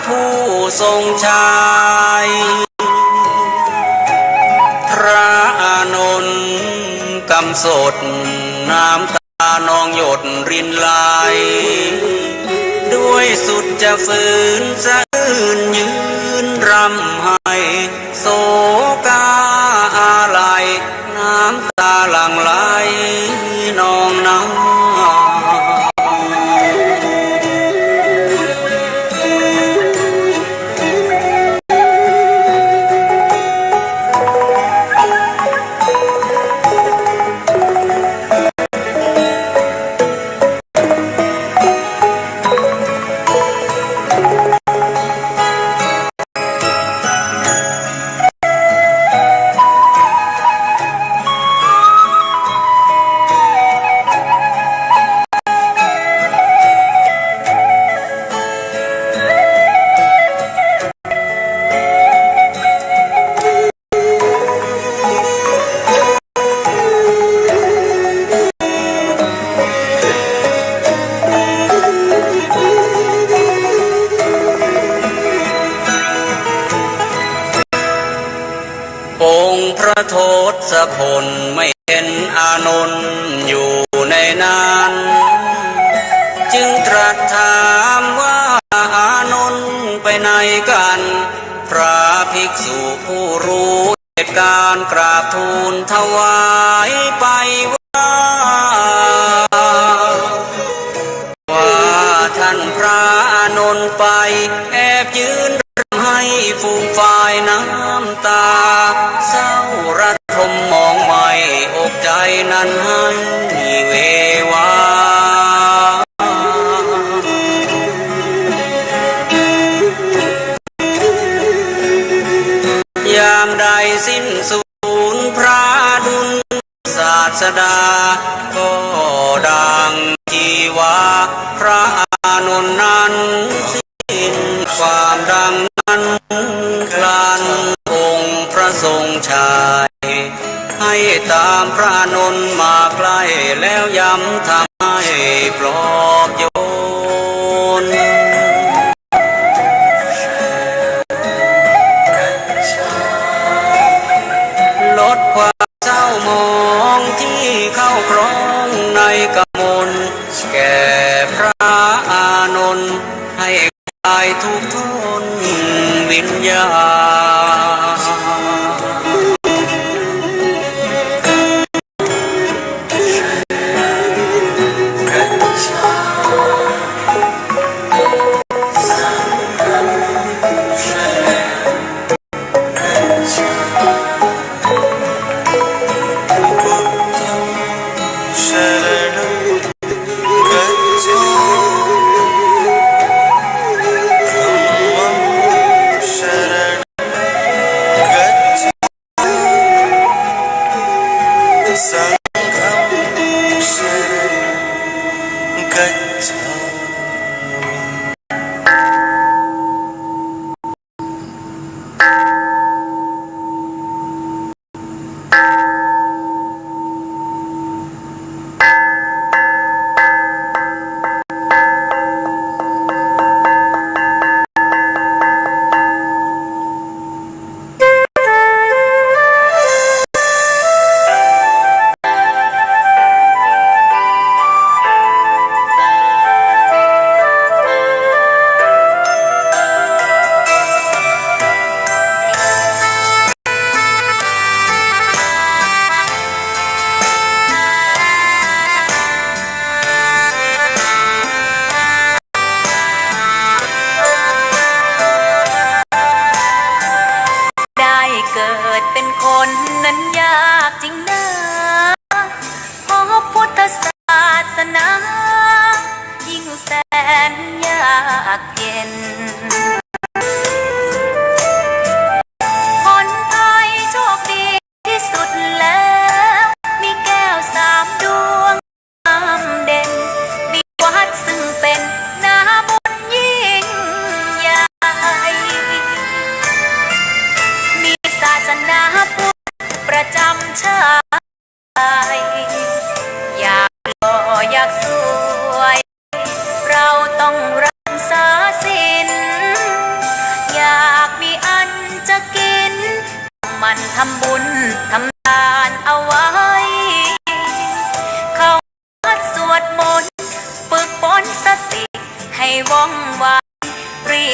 ผู้ทรงชัยพระอานนท์กำสดน้ำตานองหยดรินไหลด้วยสุดจะฝืนสะอื้นยืนรำไห้โศกาอาลัยน้ำตาหลั่งไหลนองน้ำองค์พระโทศพลไม่เห็นอานนท์อยู่ในนั้นจึงตรัสถามว่าอานนท์ไปไหนกันพระภิกษุผู้รู้เหตุการณ์กราบทูลถวายไปว่าท่านพระอานนท์ไปแอบยืนให้ฟูมฝ่ายน้ำตาเศร้าระทมมองไม่อกใจนั้นให้เววายามใดสิ้นสูญพระดุลศาสดาก็ดังจีวาพระอานนท์นั้นสิ้นความดังนั้นคลานองค์พระทรงชัยให้ตามพระนนท์มาใกล้แล้วย้ำทำให้ปลอบโยนลดความเศร้ามองที่เข้าครองในกมลแก่พระอานนท์ให้คลายทุกข์ทนวิญญา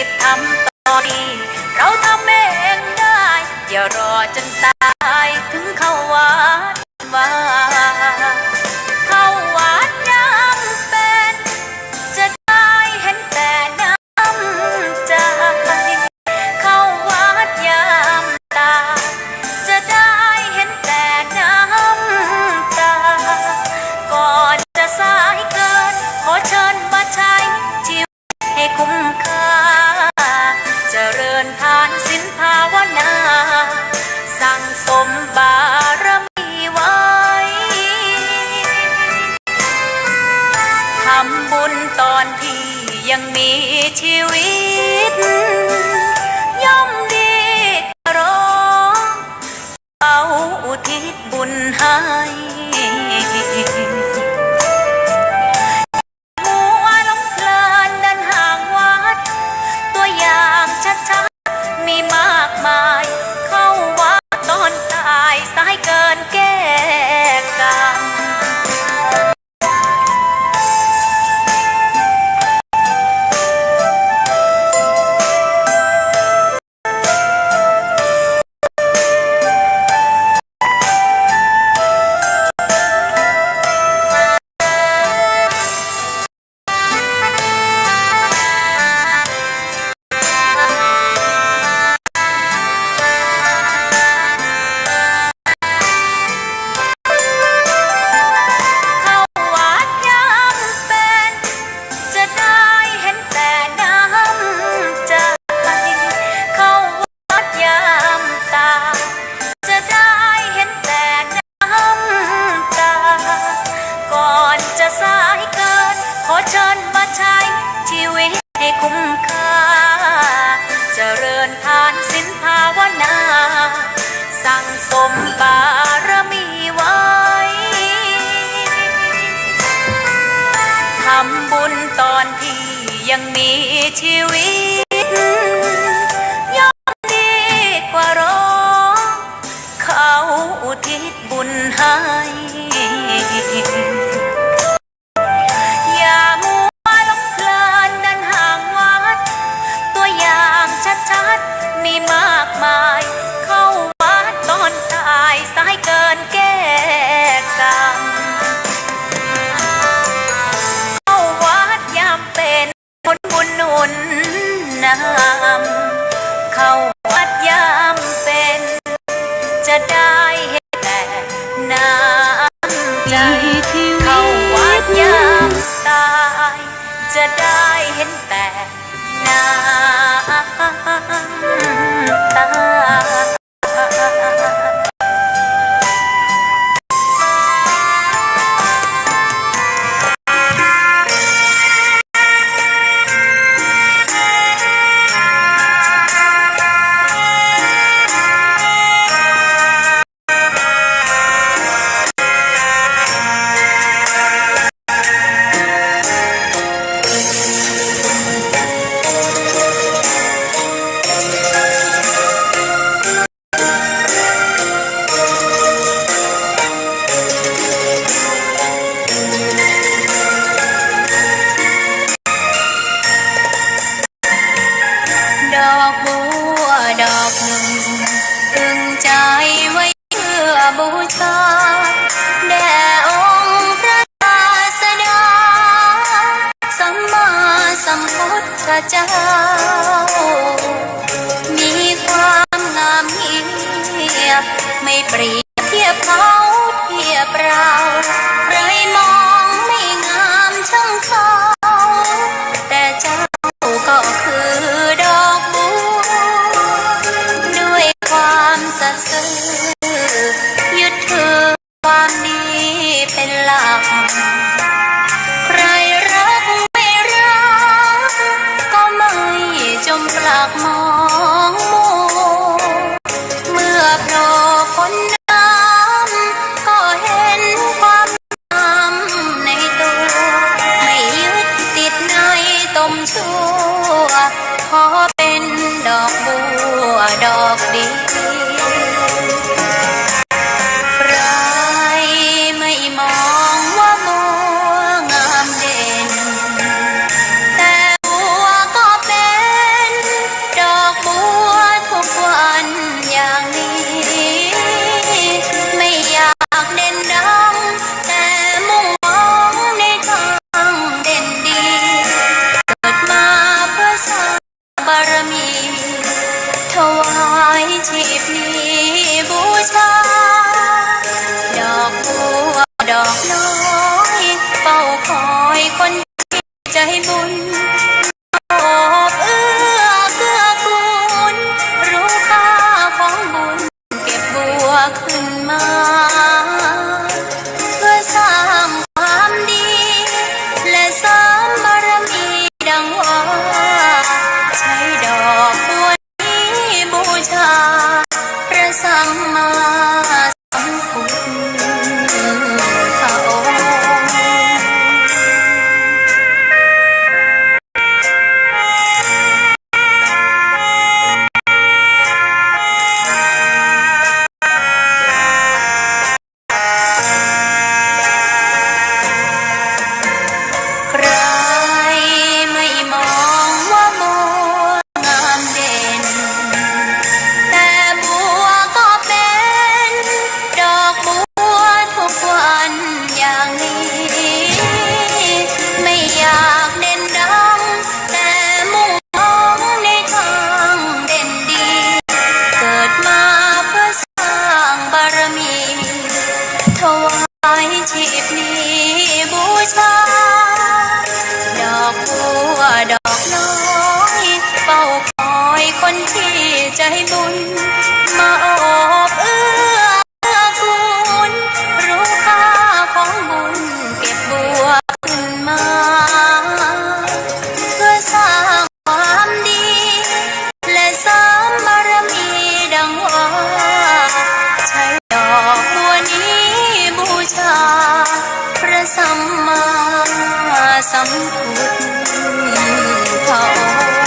บทำต่อดีเราทำเองได้อย่ารอจนตายถึงเข้าวัดว่าเข้าวัดยังเป็นจะได้เห็นแต่น้ำใจเข้าวัดยามตาจะได้เห็นแต่น้ำตาก่อนจะสายเกินขอเชิญมาใช้ชีวิตให้คุ้มค่าเจริญทานศีลภาวนาสั่งสมบารมีไว้ทำบุญตอนที่ยังมีชีวิตย่อมดีกว่ารอเอาอุทิศบุญให้มัวหลงเพลินเดินห่างวัดตัวอย่างชัดๆมีมากมายเข้าวัดตอนตายสายเกินแก้กรรมขอเชิญมาใช้ชีวิตให้คุ้มค่าเจริญทานศีลภาวนาสั่งสมบารมีไว้ทำบุญตอนที่ยังมีชีวิตย่อมดีกว่ารอเขาอุทิศบุญให้ชัดๆมีมากมายเข้าวัดตอนตายสายเกินแก้กรรมเข้าวัดยามเป็นผลบุญหนุนนำเข้าวัดยามเป็นจะได้เห็นแต่น้ำใจเข้าวัดยามตายจะได้เห็นแต่น้ำตาดอกบัวดอกหนึ่งตึงใจไว้เพื่อบูชาแด่องค์พระศาสดาสัมมาสัมพุทธเจ้ามีความงามเงียบไม่เปรียบเทียบเขาเทียบเราใครมองไม่งามช่างเขาแต่เจ้าก็คือดอกบัวด้วยความสัตย์ซื่อยึดถือ ารมีถวายชีพนี้บูชาดอกบัวดอกน้อยเฝ้าคอยคนใจบุญอบเอื้อเกื้อกูลรู้ค่าของบุญเก็บบัวขึ้นมาเพื่อสร้างความดีและเสริมบารมีดังว่าใช้ดอกบัวนี้บูชาพระสัมมาสัมพุทธพระองค์ ใครไม่มองว่าบัวงามเด่นแต่บัวก็เป็นดอกบัวทุกวันอย่างนี้ไม่อยากเด่นดังแต่มุ่งมองในทางเด่นดีเกิดมาเพื่อสร้างบารมีถวายชีพนี้บูชาดอกบัวดอกน้อยเฝ้าคอยคนที่ใจบุญมาโอบเอื้อเกื้อกูลรู้ค่าของบุญเก็บบัวขึ้นมาเพื่อสร้างความดีและเสริมบารมีดังว่าใช้ดอกบัวนี้บูชาพระสัมมาสัมพุทธพระองค์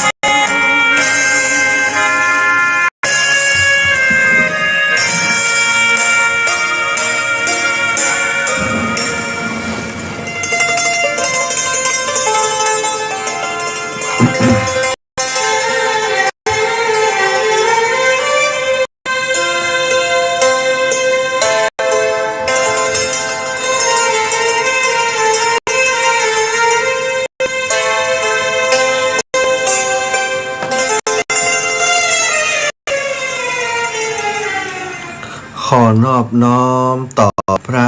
ขอนอบน้อมต่อพระ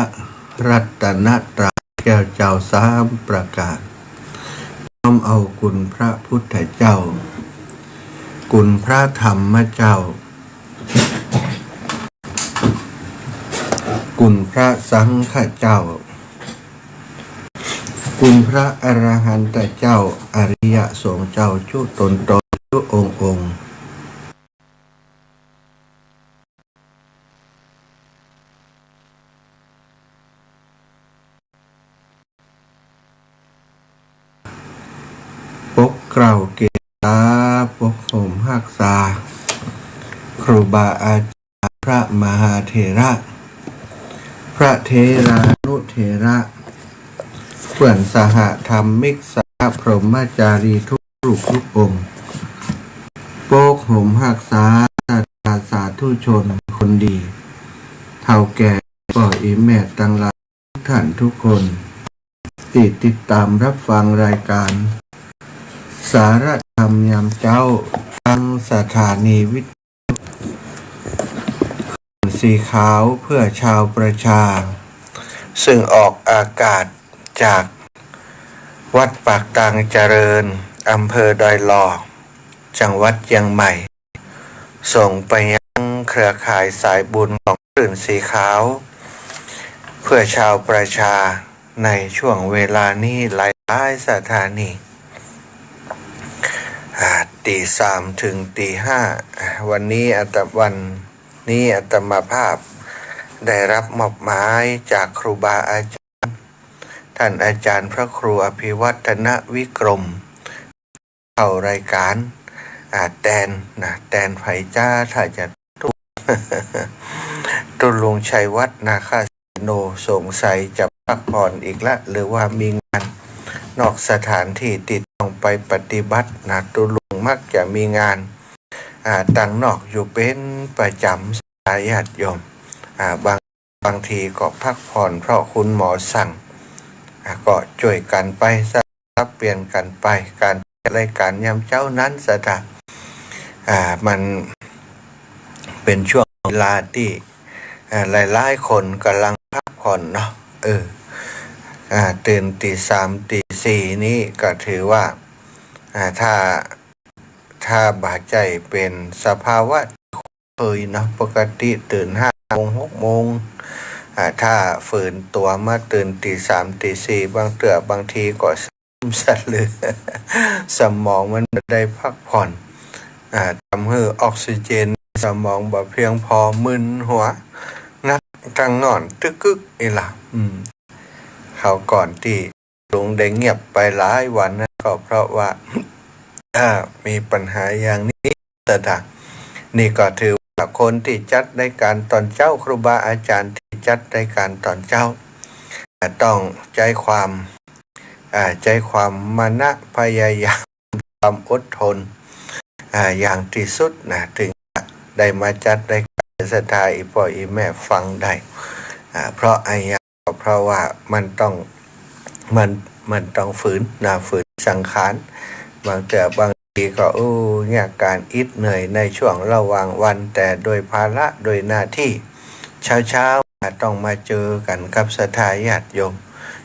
รัตนตรัยแก้วเจ้าสามประการน้อมเอาคุณพระพุทธเจ้าคุณพระธรรมเจ้าคุณพระสังฆเจ้าคุณพระอรหันตเจ้าอริยสงฆ์เจ้าชุตนชุองค์ปกเกล้าเกตาปกห่มหักษาครูบาอาจารย์พระมหาเถระพระเทรานุเถระเพื่อนสหธรรมิกสหพรหมจารีทุกรูปทุกองค์ปกห่มหักษาสาธุชนคนดีเท่าแก่ป่ออีแม่ตั้งหลายท่านทุกคนติดตามรับฟังรายการสารธรรมยามเจ้าทางสถานีวิทยุสีขาวเพื่อชาวประชาซึ่งออกอากาศจากวัดปากตังเจริญอำเภอดอยหล่อจังหวัดเชียงใหม่ส่งไปยังเครือข่ายสายบุญของคลื่นสีขาวเพื่อชาวประชาในช่วงเวลานี้หลายสถานีตี 3 ถึงตี 5วันนี้อาตมาภาพได้รับมอบหมายจากครูบาอาจารย์ท่านอาจารย์พระครูอภิวัฒนวิกรมเข้ารายการแตนไผ่จ้าถ้าจะตุลุงชัยวัฒน์นาคาโนสงสัยจะพักผ่อนอีกละหรือว่ามีงานนอกสถานที่ติดต้องไปปฏิบัติตุลุงมักจะมีงานต่างนอกอยู่เป็นประจำสายญาติโยมบางทีก็พักผ่อนเพราะคุณหมอสั่งก็ช่วยกันไปสลับเปลี่ยนกันไปการรายการยามเจ้านั้นสถาน มันเป็นช่วงเวลาที่หลายๆคนกำลังพักผ่อนเนาะตื่นตีสามตีสี่นี่ก็ถือว่าถ้าบาดใจเป็นสภาวะเคยเนาะปกติตื่น5 โมง 6 โมงถ้าฝืนตัวมาตื่นตีสามตีสี่บางทีก็สัตว์เลยสมองมันไม่ได้พักผ่อนทำให้ออกซิเจนสมองบ่เพียงพอมึนหัวนักจังนอนตึกกึกอีหล่ะเขาก่อนที่ลุงได้เงียบไปหลายวันนะก็เพราะว่ามีปัญหาอย่างนี้แต่นี่ก็ถือว่าคนที่จัดรายการตอนเจ้าครูบาอาจารย์ที่จัดรายการตอนเจ้าต้องใจความมานะพยายามความอดทนอย่างที่สุดนะถึงได้มาจัดรายการสถาอีพ่ออีแม่ฟังได้เพราะเพราะว่ามันต้องฝืนสังขารบางทีก็เนี่ยการอิดเหนื่อยในช่วงระหว่างวันแต่โดยภาระโดยหน้าที่เช้าต้องมาเจอกันกับศรัทธาญาติโยม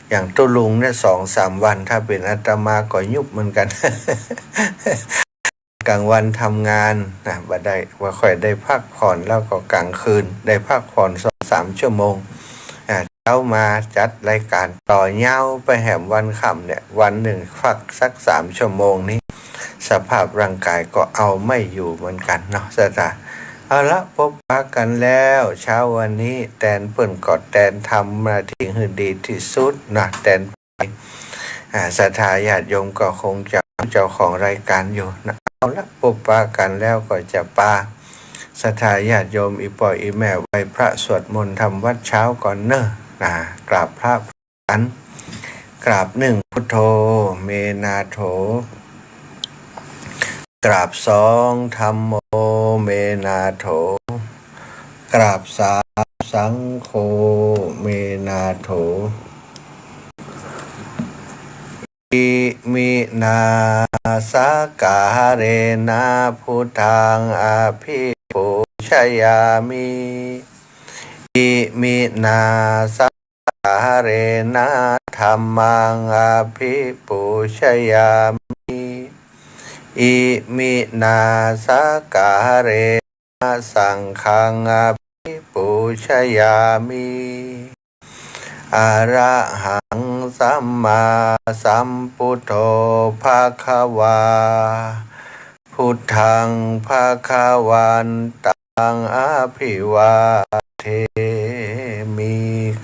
อย่างตุลุงเนี่ย2-3 วันถ้าเป็นอาตมาก็ยุบเหมือนกัน กลางวันทำงานว่าค่อยได้พักผ่อนแล้วก็กลางคืนได้พักผ่อน2-3 ชั่วโมงเช้ามาจัดรายการต่อเย้าไปแหมวันค่ำเนี่ยวันหนึ่งพักสัก3 ชั่วโมงนี้สภาพร่างกายก็เอาไม่อยู่เหมือนกันเนาะสตาเอาละพบปะกันแล้วเช้าวันนี้แตนเปิ่นกอดแตนทำมาที่ให้ดีที่สุดนะแตนไปศรัทธาญาติโยมก็คงจะเจ้าของรายการอยู่นะเอาละพบปะกันแล้วก็จะปาศรัทธาญาติโยมอีป่ออีแม่ไหว้พระสวดมนต์ทำวัดเช้าก่อนเนอะกราบพระกันกราบ1 พุทโธเมนาโถกราบ2 ธัมโมเมนาโถกราบ3 สังโฆเมนาโถอิมินาสกาเรนะพุทธังอภิปูชยามิอิมินาสกาเรนะธัมมังอภิปูชยามิอิมินาสกาเรนะสังฆังอภิปูชยามิอะระหังสัมมาสัมพุทโธภะคะวาพุทธังภะคะวันตังอภิวาเทมิ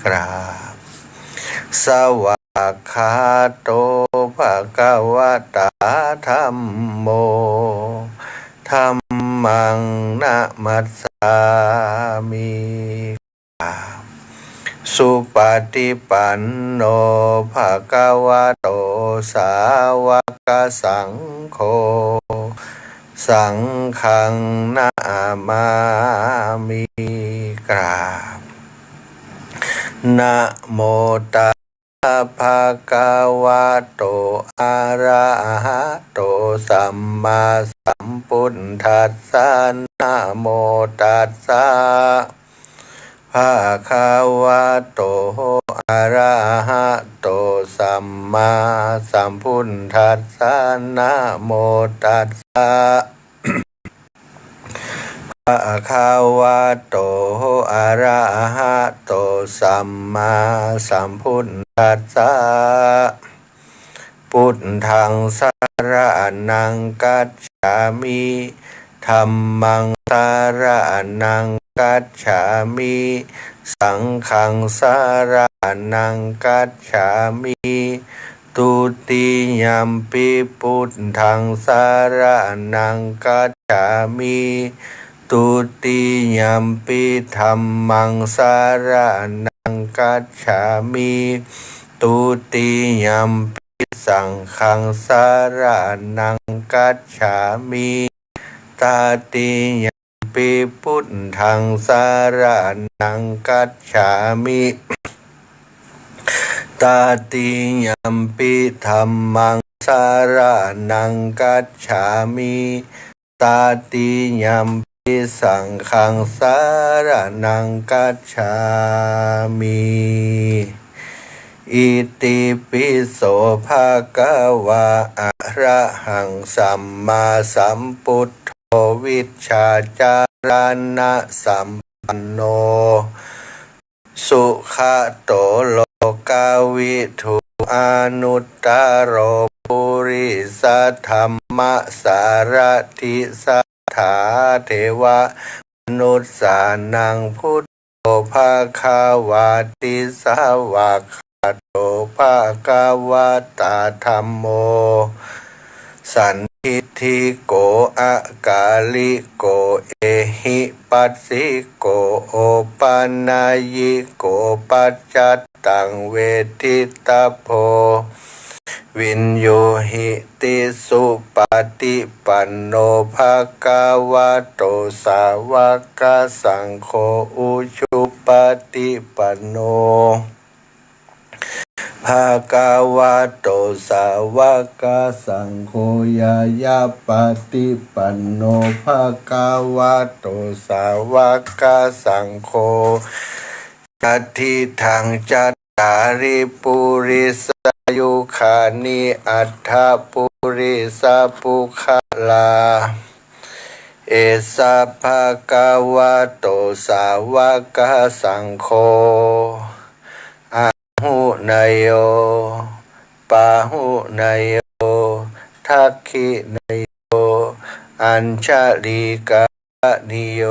กราบสวากขาโตภะคะวะตาธัมโมธัมมังนะมัสสามิสุปฏิปันโนภะคะวะโตสาวกสังโฆสังฆังนามามิกราบนะโมตัสสะภะคะวะโตอะระหะโตสัมมาสัมพุทธัสสะนะโมตัสสะภะคะวะโตอะระหะโตสัมมาสัมพุทธัสสะนะโมตัสสะภะคะวะโตอะระหะโตสัมมาสัมพุทธัสสะพุทธังสรณังกัจฉามิธัมมังสรณังกัจฉามิสังฆังสรณังกัจฉามิตุติยัมปิพุทธังสรณังกัจฉามิตุติยัมปิธัมมังสรณังกัจฉามิตุติยัมปิสังฆังสรณังกัจฉามิตติยัมปิพุทธังสรณังกัจฉามิตติยัมปิธัมมังสรณังกัจฉามิต ตาติยัมปิสังฆังสารนังกัจฉามิอิติปิโสภะคะวะอะระหังสัมมาสัมพุทโธวิชชาจารณะสัมปันโนสุขโตโลกาวิทูอนุตตโรปุริสธรรมสารถิสัทธาเทวมนุสสานังพุทโธภาคาวาติสาวกขาโตภาคาวาตาธัมโมสันทิฏฐิโกอะกาลิโกเอหิปัสสิโกโอปันนายโกปัจจัตตังเวทิตาโพวินโยหิติสุปฏิปันโนภะคะวะโตสาวกสังโฆอุชุปฏิปันโนภะคะวะโตสาวกสังโฆยายาปฏิปันโนภะคะวะโตสาวกสังโฆทัตถิทังจัตตาริปุริสยุคานิอัฏฐปุริสปุคลาเอสะภะคะวะโตสาวกสังโฆหุนายโยปาหุนายโยทักขินายโยอัญชลิกานิโย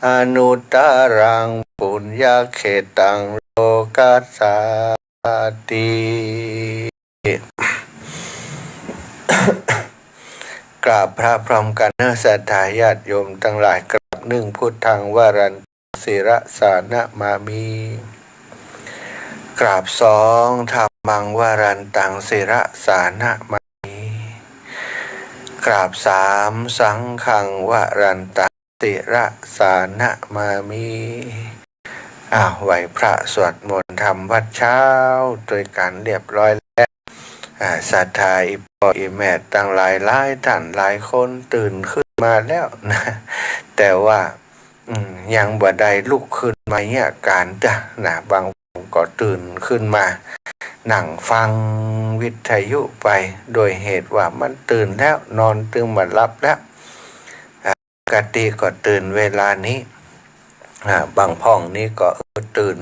อนุตตรังปุญญเขตังโลกัสสาติกราบพระพร้อมกันเนศรัทธาญาติโยมทั้งหลายกราบหนึ่งพุทธังวรันศิระสานะมามีกราบสองธัมมังวรันตังศิระสานะมามีกราบสามสังฆังวรันตังศิระสานะมามีไหวพระสวดมนต์ทำวัดเช้าโดยการเรียบร้อยแล้วศรัทธาอีพ่ออีแม่ต่างหลายท่านหลายคนตื่นขึ้นมาแล้วนะแต่ว่ายังบ่ได้ลุกขึ้นมาเนี่ยการจ้ะนะบางก็ตื่นขึ้นมานั่งฟังวิทยุไปโดยเหตุว่ามันตื่นแล้วนอนตื่นมาหลับแล้วปกติก็ตื่นเวลานี้บางพ่องนี้ก็ตื่น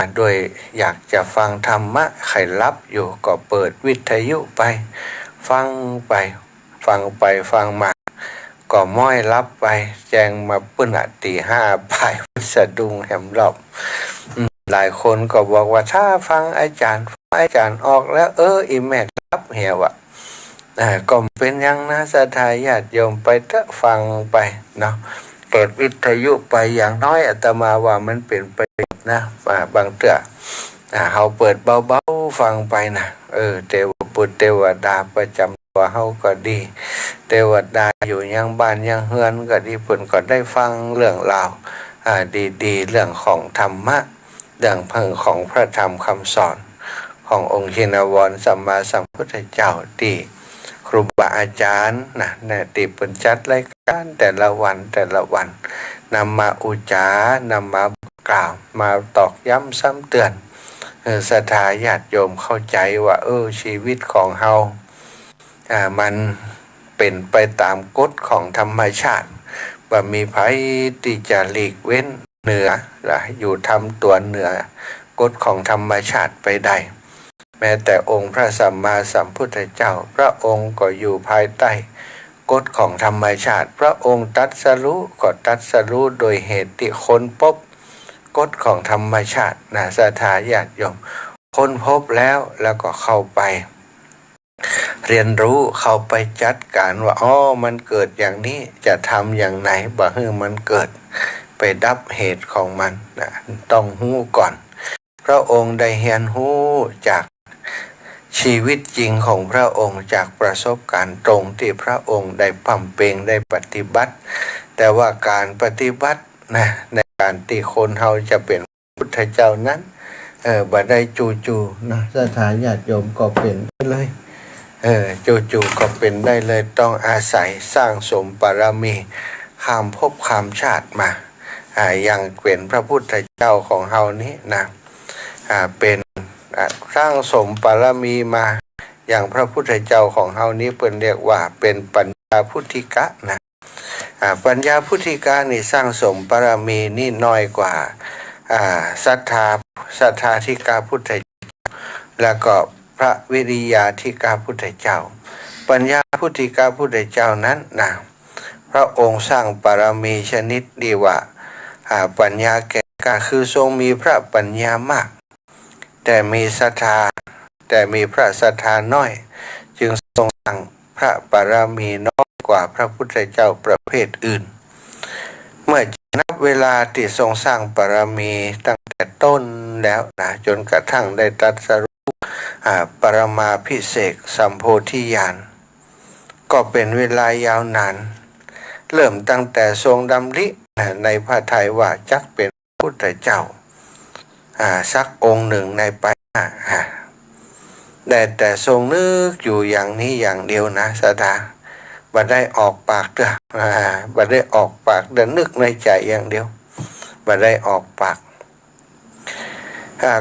มาด้วยอยากจะฟังธรรมะใครรับอยู่ก็เปิดวิทยุไปฟังมาก็ม้อยรับไปแจงมาปื้นตีห้าไปสะดุ้งแหมรอบหลายคนก็บอกว่าถ้าฟังอาจารย์ออกแล้วอีแม่รับเหี่ยวก็เป็นยังนะศรัทธาญาติโยมไปเถอะฟังไปเนาะเปิดวิทยุไปอย่างน้อยอาตมาว่ามันเป็นไปนะบางเตื้อเฮาเปิดเบาๆฟังไปนะเทวปุตรเทวดาประจำตัวเฮาก็ดีเทวดาอยู่ยังบ้านยังเฮือนก็ดีเพิ่นก็ได้ฟังเรื่องราวดีๆเรื่องของธรรมะเรื่องเพิ่งของพระธรรมคำสอนขององค์ชินวรสัมมาสัมพุทธเจ้าที่ครูบาอาจารย์นะติเพิ่นจัดรายการแต่ละวันนำมาอุจานำมากล่าวมาตอกย้ำซ้ำเตือนศรัทธาญาติโยมเข้าใจว่าชีวิตของเฮามันเป็นไปตามกฎของธรรมชาติว่ามีภัยที่จะหลีกเว้นเหนืออยู่ทำตัวเหนือกฎของธรรมชาติไปได้แม้แต่องค์พระสัมมาสัมพุทธเจ้าพระองค์ก็อยู่ภายใต้กฎของธรรมชาติพระองค์ตรัสรู้ก็ตรัสรู้โดยเหตุที่ค้นพบกฎของธรรมชาติศรัทธาญาติโยมค้นพบแล้วก็เข้าไปเรียนรู้เข้าไปจัดการว่ามันเกิดอย่างนี้จะทำอย่างไหนบ่ให้มันเกิดไปดับเหตุของมันต้องหู้ก่อนพระองค์ได้เรียนรู้จากชีวิตจริงของพระองค์จากประสบการณ์ตรงที่พระองค์ได้พำเพ็งได้ปฏิบัติแต่ว่าการปฏิบัติในการที่คนเฮาจะเป็นพุทธเจ้านั้นบ่ได้จู่ๆศรัทธาญาติโยมก็เป็นไปเลย จู่ๆก็เป็นได้เลยต้องอาศัยสร้างสมบารมีข้ามภพข้ามชาติมาอย่างเป็นพระพุทธเจ้าของเฮานี้นะเป็นสร้างสมบารมีมาอย่างพระพุทธเจ้าของเฮานี้เปิ้นเรียกว่าเป็นปัญญาพุทธิกะนะปัญญาพุทธิกะนี่สร้างสมบารมีนี่น้อยกว่าศรัทธาธิกาพุทธเจ้าแล้วก็พระวิริยาธิกาพุทธเจ้าปัญญาพุทธิกาพุทธเจ้านั้นนะพระองค์สร้างบารมีชนิดดีว่าปัญญาแก่กล้าคือทรงมีพระปัญญามากแต่มีศรัทธาแต่มีพระศรัทธาน้อยจึงทรงสร้างพระบารมีน้อยกว่าพระพุทธเจ้าประเภทอื่นเมื่อนับเวลาที่ทรงสร้างบารมีตั้งแต่ต้นแล้วนะจนกระทั่งได้ตรัสรู้ปรมาภิเษกสัมโพธิญาณก็เป็นเวลายาวนานเริ่มตั้งแต่ทรงดำริในพระทัยว่าจักเป็นพระพุทธเจ้าสักองค์หนึ่งในปัญญาแต่ทรงนึกอยู่อย่างนี้อย่างเดียวนะสดาบ่ได้ออกปากเด้อบ่ได้ออกปากเด้อนึกในใจอย่างเดียวบ่ได้ออกปาก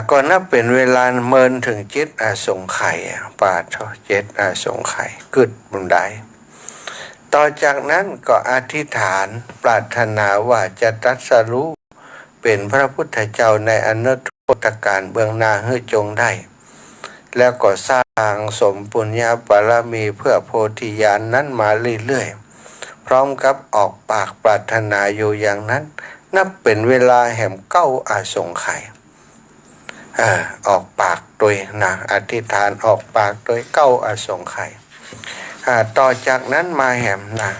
ก็นับเป็นเวลาเมินถึงจิตอาสงไขยปาทเจ็ดอาสงไขยกึดบุญได้ต่อจากนั้นก็อธิษฐานปรารถนาว่าจะตรัสรู้เป็นพระพุทธเจ้าในอนาคตการเบื้องหน้าให้จงได้แล้วก็สร้างสมปุญญาบารมีเพื่อโพธิญาณ นั้นมาเรื่อยๆพร้อมกับออกปากปรารถนาอยู่อย่างนั้นนับเป็นเวลาแห่งเก้าอาสงไขยออกปากโดยนะอธิษฐานออกปากโดยเก้าอาสงไขยต่อจากนั้นมาแห่งนะ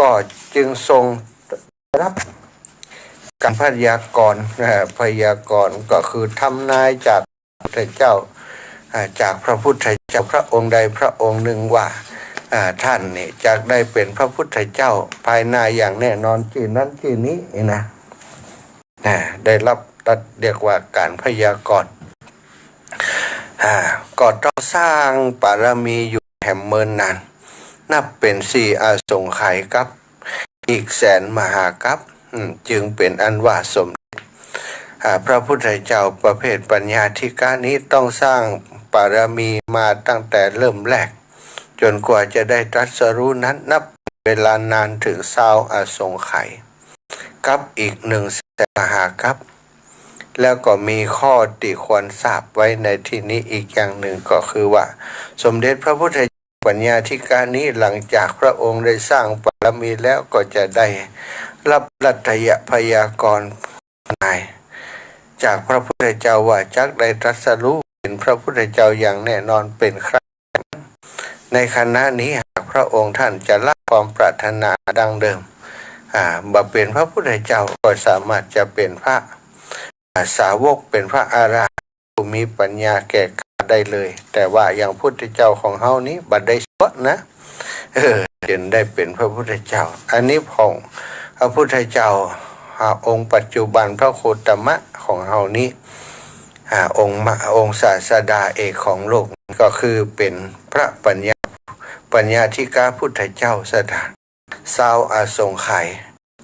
ก็จึงทรงรับการพยากรณ์พยากรณ์ก็คือทำนายจากพระพุทธเจ้าจากพระพุทธเจ้าพระองค์ใดพระองค์หนึ่งว่าท่านนี่จะได้เป็นพระพุทธเจ้าภายในอย่างแน่นอนชื่อนั้นชื่อนี้นะได้รับเรียกว่าการพยากรณ์ก็ต้องสร้างบารมีอยู่แห่งเมินนานนับเป็นสี่อาสงไขยกับอีกแสนมหากัปจึงเป็นอันว่าสมพระพุทธเจ้าประเภทปัญญาธิกานี้ต้องสร้างบารมีมาตั้งแต่เริ่มแรกจนกว่าจะได้ตรัสรู้นั้นนับเวลานานถึง20อาสงไขยกับอีก1แสนมหากัปแล้วก็มีข้อที่ควรทราบไว้ในที่นี้อีกอย่างหนึ่งก็คือว่าสมเด็จพระพุทธเจ้าปัญญาธิกานี้หลังจากพระองค์ได้สร้างบารมีแล้วก็จะได้รับรัตยพยากรณ์นายจากพระพุทธเจ้าว่าจักได้ตรัสรู้เป็นพระพุทธเจ้าอย่างแน่นอนเป็นครั้งในขณะนี้หากพระองค์ท่านจะละความปรารถนาดังเดิมมาเป็นพระพุทธเจ้าก็สามารถจะเป็นพระสาวกเป็นพระอรหันต์ผู้มีปัญญาแก่กล้าได้เลยแต่ว่าอย่างพุทธเจ้าของเฮานี้บัดได้สวดนะจนได้เป็นพระพุทธเจ้าอันนี้ของพระพุทธเจ้าองค์ปัจจุบันพระโคตมะของเฮานี้องค์ศาสดาเอกของโลกก็คือเป็นพระปัญญาธิกาพุทธเจ้าสถาน20อาสงไขย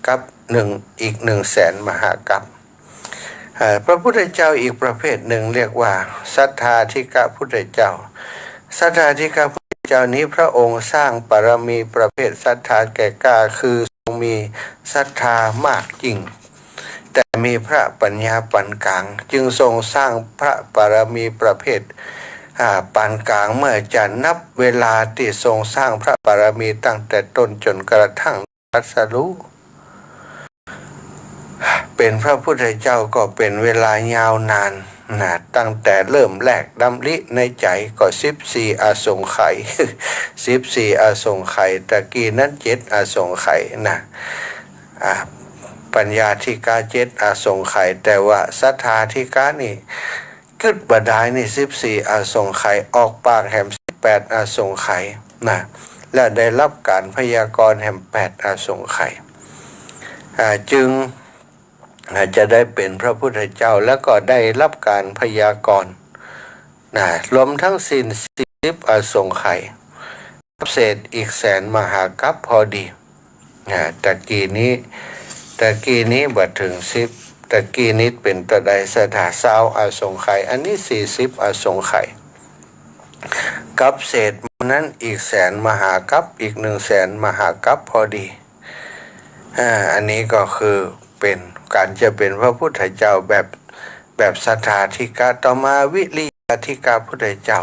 กับอีก1แสนมหากัปพระพุทธเจ้าอีกประเภทหนึ่งเรียกว่าสัทธาธิกาพุทธเจ้าสัทธาธิกาพุทธเจ้านี้พระองค์สร้างบารมีประเภทศรัทธาแก่กล้าคือทรงมีศรัทธามากจริงแต่มีพระปัญญาปานกลางจึงทรงสร้างพระบารมีประเภทปานกลางเมื่อจะนับเวลาที่ทรงสร้างพระบารมีตั้งแต่ต้นจนกระทั่งตรัสรู้เป็นพระพุทธเจ้าก็เป็นเวลายาวนานตั้งแต่เริ่มแรกดำริในใจก็14อาสงไขย14อาสงไขยตะกี้นั้น7อาสงไขยนะปัญญาธิกา7อาสงไขยแต่ว่าสัทธาธิกานี่กึดบดายนี่14อาสงไขยออกปากแห่ง18อาสงไขยนะและได้รับการพยากรณ์แห่ง8อาสงไขยจึงจะได้เป็นพระพุทธเจ้าแล้วก็ได้รับการพยากรณ์รวมทั้งสิ้น 40 อสงไขยกับเศษอีกแสนมหากัปพอดีตะกี้นี้บ่ถึง10ตะกี้นี้เป็นตะใดสถา20 อสงไขยอันนี้40 อสงไขยกับเศษนั้นอีกแสนมหากัปอีก100,000 มหากัปพอดีอันนี้ก็คือเป็นการจะเป็นพระพุทธเจ้าแบบสถาธิกาต่อมาวิริยาธิกาพุทธเจ้า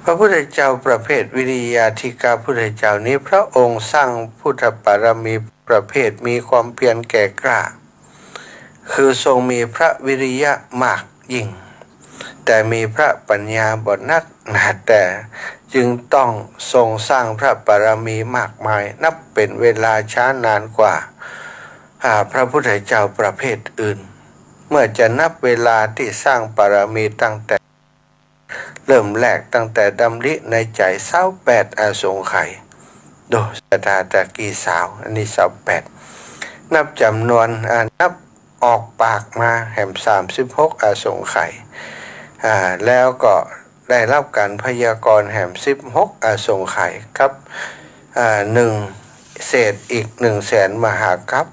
พระพุทธเจ้าประเภทวิริยาธิกาพุทธเจ้านี้พระองค์สร้างพุทธบารมีประเภทมีความเพียรแก่กล้าคือทรงมีพระวิริยะมากยิ่งแต่มีพระปัญญาบ่นักแต่จึงต้องทรงสร้างพระบารมีมากมายนับเป็นเวลาช้านานกว่าพระพุทธเจ้าประเภทอื่นเมื่อจะนับเวลาที่สร้างบารมีตั้งแต่เริ่มแรกตั้งแต่ดำริในใจ28 อสงไขยโดยสถาตะกี้สาวอันนี้28นับจำนวนนับออกปากมาแห่ม36 อสงไขยแล้วก็ได้รับการพยากรณ์แห่ม16 อสงไขยครับ1เศษอีก100,000 มหากัป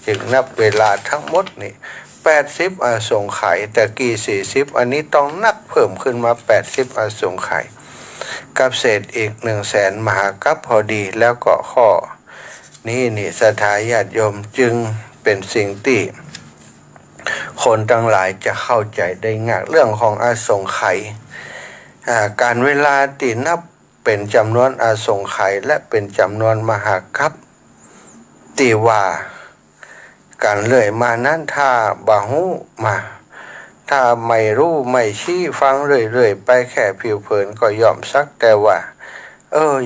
จึงนับเวลาทั้งหมดนี่80 อสงไขยแต่กี้40อันนี้ต้องนักเพิ่มขึ้นมา80 อสงไขยกับเศษอีก100,000 มหากัปพอดีแล้วก็ข้อนี้ศรัทธาญาติโยมจึงเป็นสิ่งที่คนทั้งหลายจะเข้าใจได้ง่ายเรื่องของอสงไขยการเวลาที่นับเป็นจำนวนอสงไขยและเป็นจำนวนมหากัปที่ว่าการเลื่อยมานั้นถ้าบ่ฮู้มาถ้าไม่รู้ไม่ชี้ฟังเรื่อยๆไปแค่ผิวเผินก็ยอมสักแต่ว่า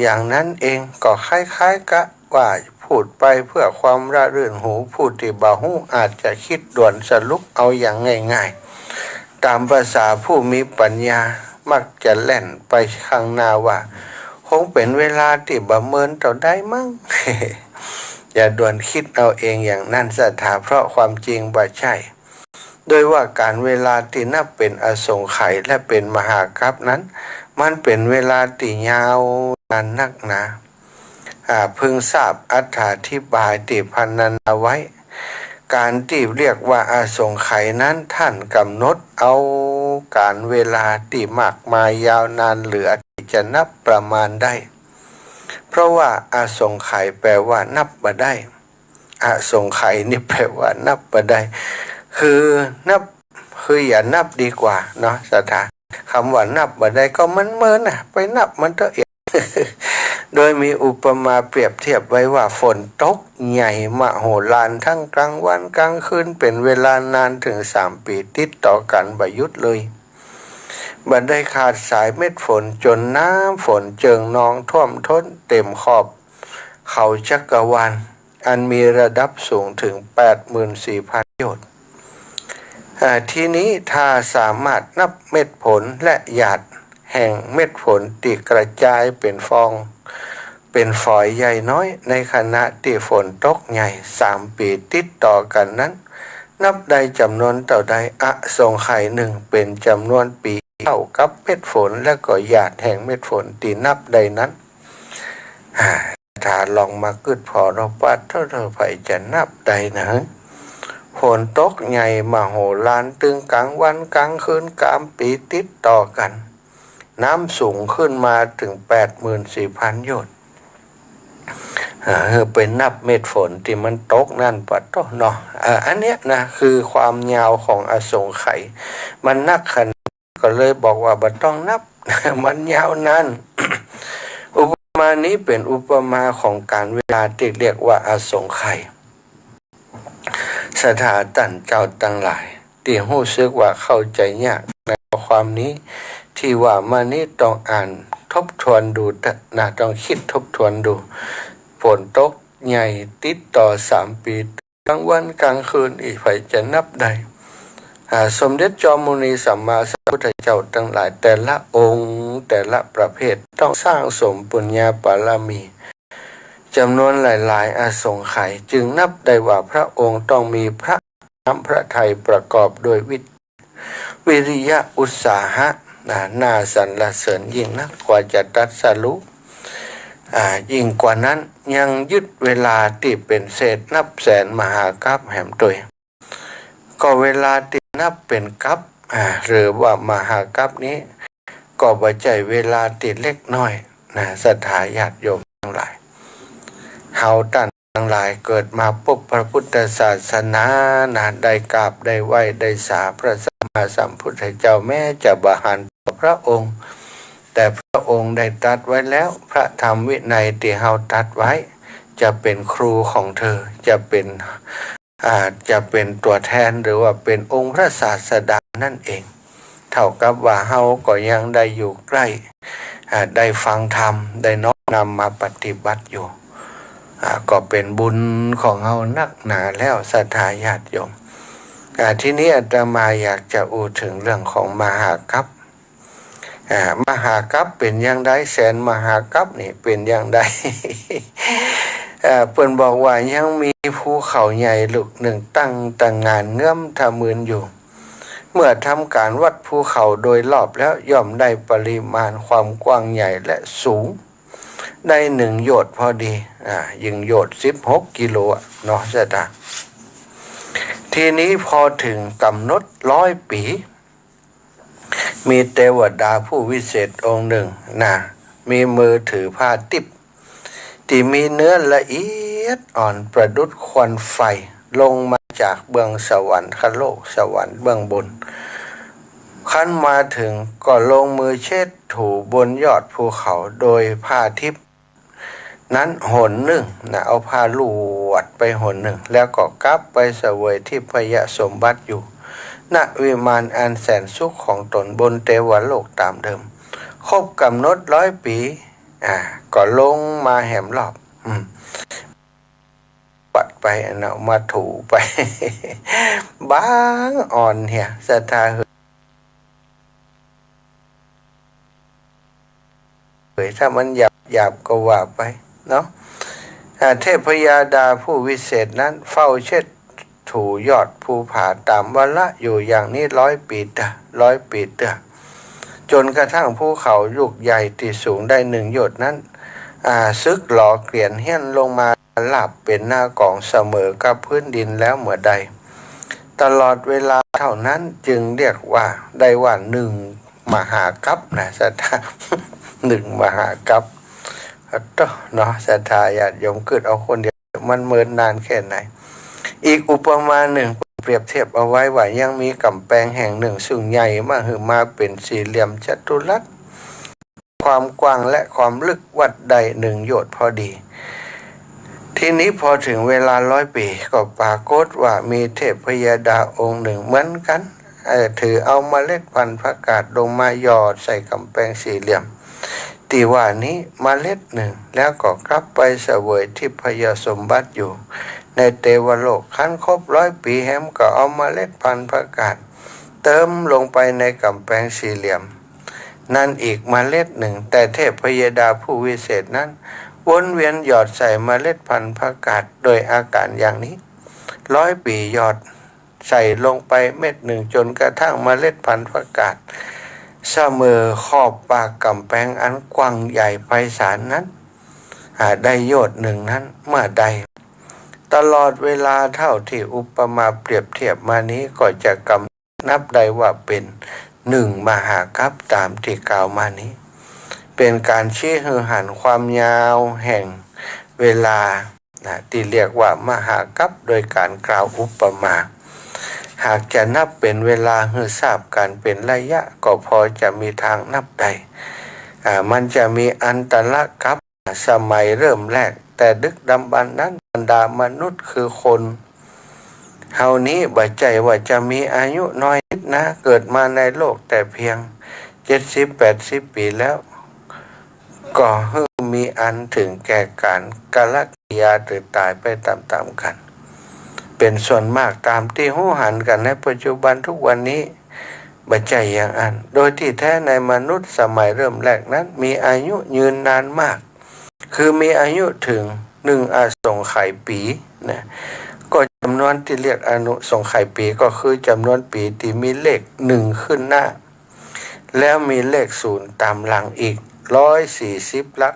อย่างนั้นเองก็คล้ายๆกับว่าพูดไปเพื่อความระรื่นหูพูดที่บ่ฮู้อาจจะคิดด่วนสรุปเอาอย่างง่ายๆตามภาษาผู้มีปัญญามักจะแล่นไปข้างหน้าว่าคงเป็นเวลาที่บ่เมินต่อได้มั้ง อย่าด่วนคิดเอาเองอย่างนั้นสถาเพราะความจริงบ่ใช่โดยว่าการเวลาที่นับเป็นอสงไขยและเป็นมหากัปนั้นมันเป็นเวลาที่ยาวนานนักหนาพึงทราบอธิบายที่พรรณนาไว้การที่เรียกว่าอสงไขยนั้นท่านกำหนดเอาการเวลาที่มากมายยาวนานเหลือที่จะนับประมาณได้เพราะว่าอสงไขยแปลว่านับบ่ได้อสงไขยนี่แปลว่านับบ่ได้คืออย่านับดีกว่าเนาะสถาคำว่านับบ่ได้ก็มันเมินไปนับมันเถอะโดยมีอุปมาเปรียบเทียบไว้ว่าฝนตกใหญ่มโหฬารทั้งกลางวันกลางคืนเป็นเวลานานถึง3 ปีติดต่อกันบ่หยุดเลยบัดได้ขาดสายเม็ดฝนจนน้ำฝนเจิ่งนองท่วมท้นเต็มขอบเขาจักรวาลอันมีระดับสูงถึง 84,000 โยชน์ทีนี้ถ้าสามารถนับเม็ดฝนและหยาดแห่งเม็ดฝนที่กระจายเป็นฟองเป็นฝอยใหญ่น้อยในขณะที่ฝนตกใหญ่3 ปีติดต่อกันนั้นนับได้จำนวนเท่าใดอสงไขยหนึ่งเป็นจำนวนปีเท่ากับเม็ดฝนและก็หยาดแห่งเม็ดฝนที่นับได้นั้นถ้าลองมากึดพอเราปัดเท่าไผจะนับได้นะฝนตกใหญ่มโหฬารตึงกลางวันกลางคืน3 ปีติดต่อกันน้ำสูงขึ้นมาถึง 84,000 โยชน์เป็นนับเม็ดฝนที่มันตกนั่นปัดโตเนาะอันเนี้ยนะคือความยาวของอสงไขยมันนักขนาดก็เลยบอกว่าบ่ต้องนับ มันยาวนาน อุปมานี้เป็นอุปมาของการเวลาที่เรียกว่าอสงไขยสถาตันเจ้าตั้งหลายที่รู้สึกว่าเข้าใจยากในความนี้ที่ว่ามานี้ต้องอ่านทบทวนดูนะต้องคิดทบทวนดูฝนตกใหญ่ติดต่อ3 ปีกลางวันกลางคืนอีกไผจะนับได้สมเด็จจอมมุนีสัมมาสัมพุทธเจ้าทั้งหลายแต่ละองค์แต่ละประเภทต้องสร้างสมปุญญาบารมีจำนวนหลายๆอสงไขยจึงนับได้ว่าพระองค์ต้องมีพระทัยประกอบโดยวิริยะอุตสาหะ น่าสรรเสริญยิ่งนักกว่าจะตรัสรู้ยิ่งกว่านั้นยังยึดเวลาที่เป็นเศษนับแสนมหากัปแหมตัวก็เวลาที่นับเป็นกัปหรือว่ามหากัปนี้ก็บ่ใจเวลาติดเล็กน้อยศรัทธาญาติโยมทั้งหลายเฮาท่านทั้งหลายเกิดมาพบพระพุทธศาสนาได้กราบได้ไหว้ได้สาพระสัมมาสัมพุทธเจ้าแม้จะบาหันต่อพระองค์แต่พระองค์ได้ตรัสไว้แล้วพระธรรมวินัยที่เฮาตรัสไว้จะเป็นครูของเธอจะเป็นตัวแทนหรือว่าเป็นองค์พระศาสดานั่นเองเท่ากับว่าเฮาก็ยังได้อยู่ใกล้ได้ฟังธรรมได้น้อมนำมาปฏิบัติอยู่ก็เป็นบุญของเฮานักหนาแล้วศรัทธาญาติโยมทีนี้อาตมาอยากจะอูถึงเรื่องของมหากัปมหากัปเป็นอย่างไรแสนมหากัปนี่เป็นอย่างไร เพิ่นบอกว่ายังมีภูเขาใหญ่ลูกหนึ่งตั้งงานเงื่อมทะมึนอยู่เมื่อทำการวัดภูเขาโดยรอบแล้วย่อมได้ปริมาณความกว้างใหญ่และสูงได้1 โยชน์พอดียิงโยชน์16 กิโลเนาะจ้ะตาทีนี้พอถึงกำหนด100 ปีมีเทวดาผู้วิเศษองค์หนึ่งมีมือถือผ้าติบที่มีเนื้อละเอียดอ่อนประดุจควันไฟลงมาจากเบื้องสวรรค์โลกสวรรค์เบื้องบนขั้นมาถึงก็ลงมือเช็ดถูบนยอดภูเขาโดยผ้าทิพย์นั้นหนหนึ่งเอาผ้าลวดไปหนหนึ่งแล้วก็กลับไปเสวยที่พยสมบัติอยู่ณวิมานอันแสนสุขของตนบนเทวโลกตามเดิมครบกำหนด100 ปีก็ลงมาแหมรอบปัดไปมาถูไป บางอ่อนเหี่ยศรัทธาถ้ามันหยาบก็ว่าไปเนาะเทพยาดาผู้วิเศษนั้นเฝ้าเช็ดถูยอดภูผาตามวาระอยู่อย่างนี้100 ปี100 ปีจนกระทั่งภูเขาลูกใหญ่ที่สูงได้1 โยชน์นั้นซึกหล่อเกลี่ยนเหี้ยนลงมาหลับเป็นหน้ากองเสมอกับพื้นดินแล้วเมื่อใดตลอดเวลาเท่านั้นจึงเรียกว่าได้ว่า1 มหากัปสัทธา1 มหากัปเนาะศรัทธาญาติโยมเกิดเอาคนเดียวมันเมินนานแค่ไหนอีกอุปมาหนึ่งเปรียบเทียบเอาไว้ว่ายังมีกำแพงแห่งหนึ่งสูงใหญ่มาเป็นสี่เหลี่ยมจัตุรัสความกว้างและความลึกวัดได้1 โยชน์พอดีทีนี้พอถึงเวลา100 ปีก็ปรากฏว่ามีเทพยดาองค์หนึ่งเหมือนกันถือเอาเมล็ดพันธุ์ผักกาดลงมาหยอดใส่กำแพงสี่เหลี่ยมที่ว่านี้เมล็ดหนึ่งแล้วก็กลับไปเสวยที่พยสมบัติอยู่ในเทวโลกขั้นครบ100 ปีแฮมก็เอาเมล็ดพันธุ์ผักกาดเติมลงไปในกำแพงสี่เหลี่ยมนั่นอีกเมล็ดหนึ่งแต่เทพยดาผู้วิเศษนั้นวนเวียนหยอดใส่เมล็ดพันธุ์ผักกาดโดยอาการอย่างนี้100 ปีหยอดใส่ลงไปเม็ดหนึ่งจนกระทั่งเมล็ดพันธุ์ผักกาดเสมอขอบปากกำแพงอันกว้างใหญ่ไพศาลนั้นได้โยชน์หนึ่งนั้นเมื่อใดตลอดเวลาเท่าที่อุปมาเปรียบเทียบมานี้ก็จะกำนับได้ว่าเป็น1 มหากัปตามที่กล่าวมานี้เป็นการชี้ให้เห็นความยาวแห่งเวลาที่เรียกว่ามหากัปโดยการกล่าวอุปมาหากจะนับเป็นเวลาให้ทราบการเป็นระยะก็พอจะมีทางนับได้มันจะมีอันตรกัปสมัยเริ่มแรกแต่ดึกดำบรรพ์นั้นบรรดามนุษย์คือคนเฮานี้บ่ใจว่าจะมีอายุน้อยนิดนะเกิดมาในโลกแต่เพียง70-80 ปีแล้วก็มีอันถึงแก่การกาลกิยาหรือตายไปตามๆกันเป็นส่วนมากตามที่หู้หันกันในปัจจุบันทุกวันนี้บ่ใจอย่างอันโดยที่แท้ในมนุษย์สมัยเริ่มแรกนั้นมีอายุยืนนานมากคือมีอายุถึง1 อสงไขยปีก็จำนวนที่เรียกอนุสงไขยปีก็คือจำนวนปีที่มีเลข1ขึ้นหน้า แล้วมีเลขศูนย์ตามหลังอีก140 หลัก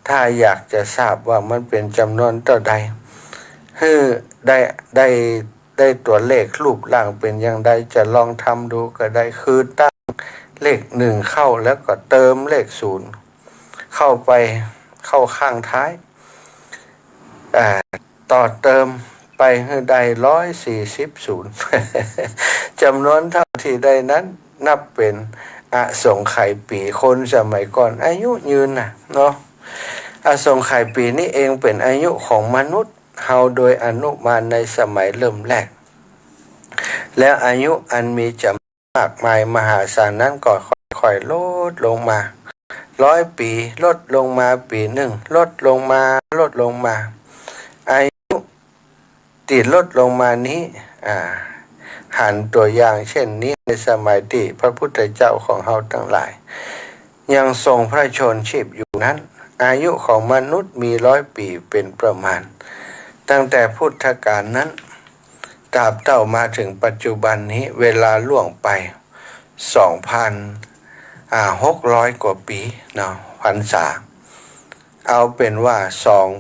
ถ้าอยากจะทราบว่ามันเป็นจำนวนเท่าใดได้ตัวเลขรูปร่างเป็นอย่างใดจะลองทำดูก็ได้คือตั้งเลข1เข้าแล้วก็เติมเลข0เข้าไปเข้าข้างท้ายต่อเติมไปให้ได้140จำนวนเท่าที่ได้นั้นนับเป็นอสงไขยปีคนสมัยก่อนอายุยืนนะเนาะอสงไขยปีนี้เองเป็นอายุของมนุษย์เฮาโดยอนุมานในสมัยเริ่มแรกแล้วอายุอันมีจำนวนมากมายมหาศาลนั้นก็ค่อยๆลดลงมา100 ปีลดลงมาปีหนึ่งลดลงมาอายุที่ลดลงมานี้หันตัวอย่างเช่นนี้ในสมัยที่พระพุทธเจ้าของเฮาทั้งหลายยังทรงพระชนชีพอยู่นั้นอายุของมนุษย์มี100 ปีเป็นประมาณตั้งแต่พุทธกาลนั้นตราบเต่ามาถึงปัจจุบันนี้เวลาล่วงไป2,600 กว่าปีเนาะพรรษาเอาเป็นว่า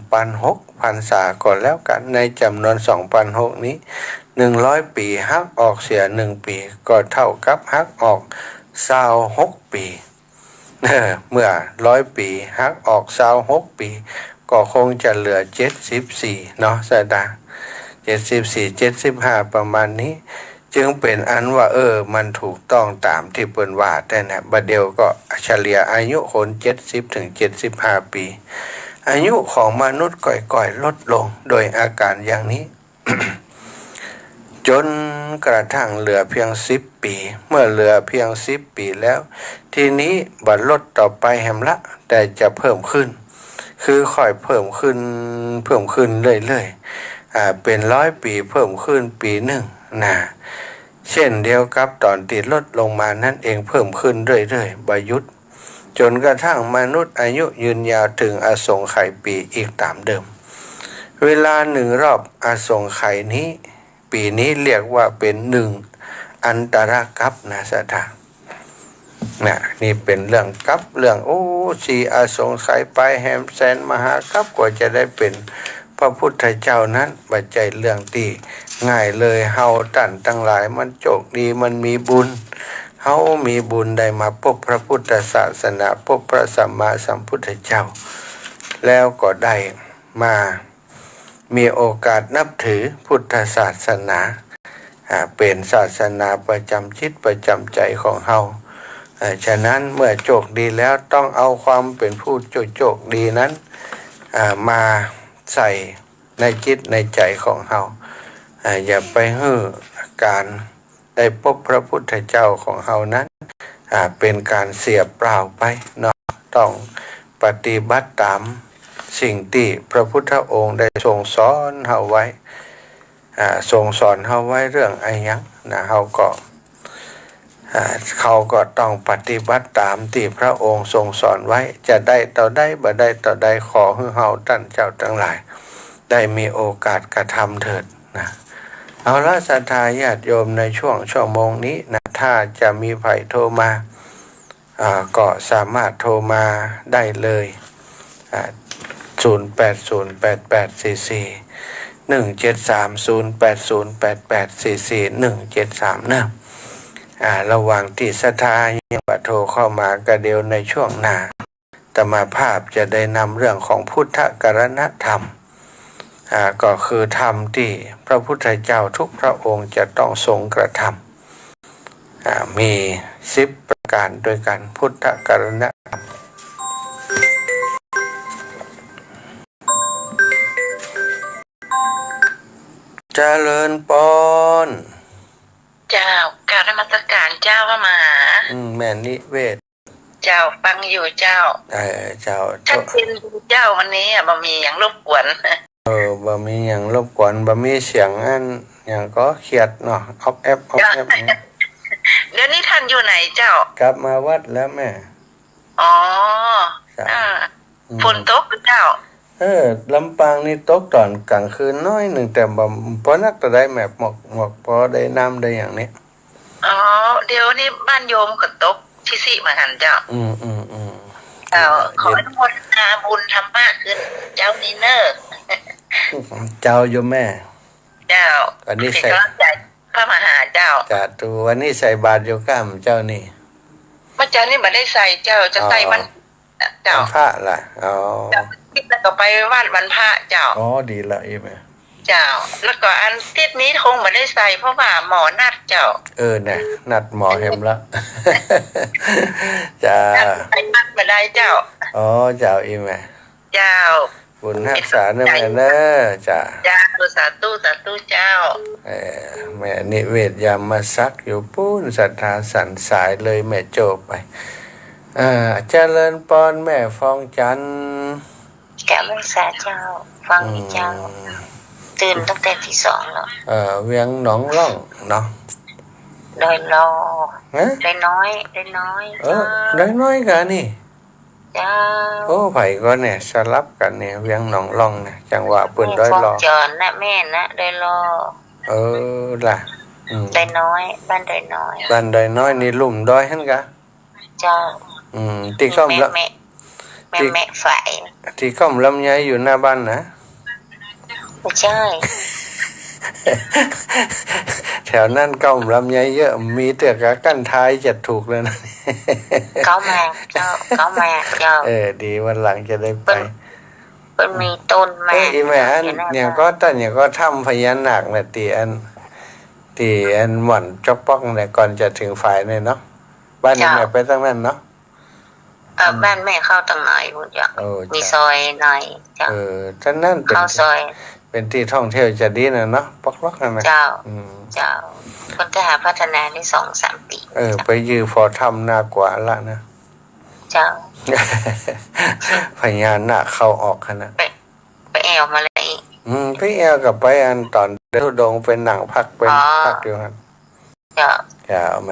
2,600 พรรษาก่อนแล้วกันในจำนวน2,600นี้100 ปีหักออกเสีย1 ปีก็เท่ากับหักออก26 ปีเมื่อ100 ปีหักออก26 ปีก็คงจะเหลือ74เนาะสตางค์74 75ประมาณนี้จึงเป็นอันว่ามันถูกต้องตามที่เปิ้นว่าแต่นะบัดเดียวก็เฉลี่ยอายุคน70 ถึง 75 ปีอายุของมนุษย์ก่อยๆลดลงโดยอาการอย่างนี้ จนกระทั่งเหลือเพียง10 ปีเมื่อเหลือเพียง10 ปีแล้วทีนี้บัดลดต่อไปแหมละแต่จะเพิ่มขึ้นคือค่อยเพิ่มขึ้นเรื่อยๆเป็น100 ปีเพิ่มขึ้นปีหนึ่งนะเช่นเดียวกับตอนที่ลดลงมานั่นเองเพิ่มขึ้นเรื่อยๆบ่หยุดจนกระทั่งมนุษย์อายุยืนยาวถึงอสงไขยปีอีกตามเดิมเวลา1 รอบอสงไขยนี้ปีนี้เรียกว่าเป็น1 อันตรกัปนะสถานะนี่เป็นเรื่องกัปเรื่อง4 อสงไขยไปแหมแสนมหากัปกว่าจะได้เป็นพระพุทธเจ้านั้นบัดใจเรื่องที่ง่ายเลยเฮาตั้นทั้งหลายมันโชคดีมันมีบุญเฮามีบุญได้มาพบพระพุทธศาสนาพบพระสัมมาสัมพุทธเจ้าแล้วก็ได้มามีโอกาสนับถือพุทธศาสนาเป็นศาสนาประจำจิตประจำใจของเฮาฉะนั้นเมื่อโชคดีแล้วต้องเอาความเป็นผู้โชคดีนั้นมาใส่ในจิตในใจของเฮาอย่าไปให้การได้พบพระพุทธเจ้าของเฮานั้นเป็นการเสียเปล่าไปเนาะต้องปฏิบัติตามสิ่งที่พระพุทธองค์ได้ทรงสอนเฮาไว้ทรงสอนเฮาไว้เรื่องอะไรยังนะเขาก็ต้องปฏิบัติตามที่พระองค์ทรงสอนไว้จะได้ต่อได้บ่ได้ต่อได้ขอให้เฮาท่านเจ้าทั้งหลายได้มีโอกาสกระทำเถิดนะเอาละศรัทธาญาติโยมในช่วงชั่วโมงนี้นะถ้าจะมีไผโทรมาก็สามารถโทรมาได้เลย08084088441730808844 นะระหว่างที่ศรัทธายังโทรเข้ามาก็เดียวในช่วงหน้าอาตมาภาพจะได้นำเรื่องของพุทธกรณธรรมก็คือธรรมที่พระพุทธเจ้าทุกพระองค์จะต้องทรงกระทำมี10 ประการด้วยกันพุทธกรณธรรมเจริญปอนเจ้าการนมัสการเจ้าพระมหาแม่นิเวศเจ้าฟังอยู่เจ้าเจ้าชัดเจนเจ้าวันนี้บ่มีอย่างรบกวนบ่มีอย่างรบกวนบ่มีเสียงอันอย่างก็เครียดเนาะออฟแอปเดี๋ยวนี้ท่านอยู่ไหนเจ้ากลับมาวัดแล้วแม่ฝนตกเจ้าลำปางนี่ตกตอนกลางคืนน้อยหนึ่งแต่บ่พอนักก็ได้แมพหมอกพอได้น้ำได้อย่างนี้ เดี๋ยวนี้บ้านโยมก็ตกที่สิมาหันเจ้าเจ้าขออนุโมทนาบุญธรรมะขึ้นเจ้านีเนอร์ เจ้าโยมแม่ เจ้า วันนี้ใส่ เป็นกำลังใจพระมหาเจ้า จัดตูวันนี้ใส่บาตรโยก้ามเจ้านี่ เมื่อเจ้านี่มาได้ใส่เจ้าจะใส่มันเจ้า วันพระล่ะอ๋อ เจ้าคิดแล้วก็ไปวาดวันพระเจ้า อ๋อดีละอีแม่ เจ้า แล้วก็อันทิศนี้คงมาได้ใส่เพราะว่าหมอนัดเจ้า เนี่ยนัดหมอเห็มละ จ้า ใส่นัดมาได้เจ้า อ๋อเจ้าอีแม่ เจ้า บุญรักษาเนอะแม่เนอะจ้า เจ้าสาธุสาธุเจ้า แม่นิเวศยามมาซักอยู่ปุ้นศรัทธาสันสายเลยแม่โจบไปเจริญปอนแม่ฟองจันทร์ แกไม่สาเจ้า ฟังเจ้า ตื่นตั้งแต่ที่สองแล้ว เวียงหนองล่องเนาะ ดอยรอ ฮะ ได้น้อยได้น้อย ได้น้อยกันนี่ เจ้า โอ้ไผก็เนี่ยสลับกันเนี่ยเวียงหนองล่องเนี่ยจังหวะเปิ้นด้อยรอ จอนนะแม่นะได้รอ ล่ะได้น้อยบ้านได้น้อย บ้านด้อยน้อยนี่ลุ่มด้อยหั่นกะ เจ้า ที่ค่อมละ แม่ฝ่าย ที่ค่อมลำไยอยู่หน้าบ้านนะ ไม่ใช่ แถวนั้นค่อมลำไยเยอะมีแต่กะกั้นท้ายจะถูกแล้วนะ เขามาเจ้าเขามาเจ้า ดีวันหลังจะได้ไป เป็นมีต้นมา อีแม่อันเนี่ยก็แต่เนี่ยก็ทำพญานาคเนี่ยตีอันหม่อนจอกป้องเนี่ยก่อนจะถึงฝ่ายเนี่ยเนาะบ้านนี้แม่ไปตั้งนั้นเนาะ บ้านแม่เข้าตั้งไหนพุ่นจ้ะมีซอยหน่อยจ้ะท่านนั่นเป็น เข้าซอย เป็นที่ท่องเที่ยวจะดีนะเนาะปอกๆนั่นนะ เจ้าเจ้าคนจะหาพัฒนาได้2-3 ปี ไปยือฟอทำหน้ากว่าละนะ เจ้า พญานาคเข้าออกขนาดไปแอวมาเลย ไปแอวกับไปอันตอนเดินทุดงเป็นหนังพักเป็นพักอยู่ครับ เจ้า เอาไหม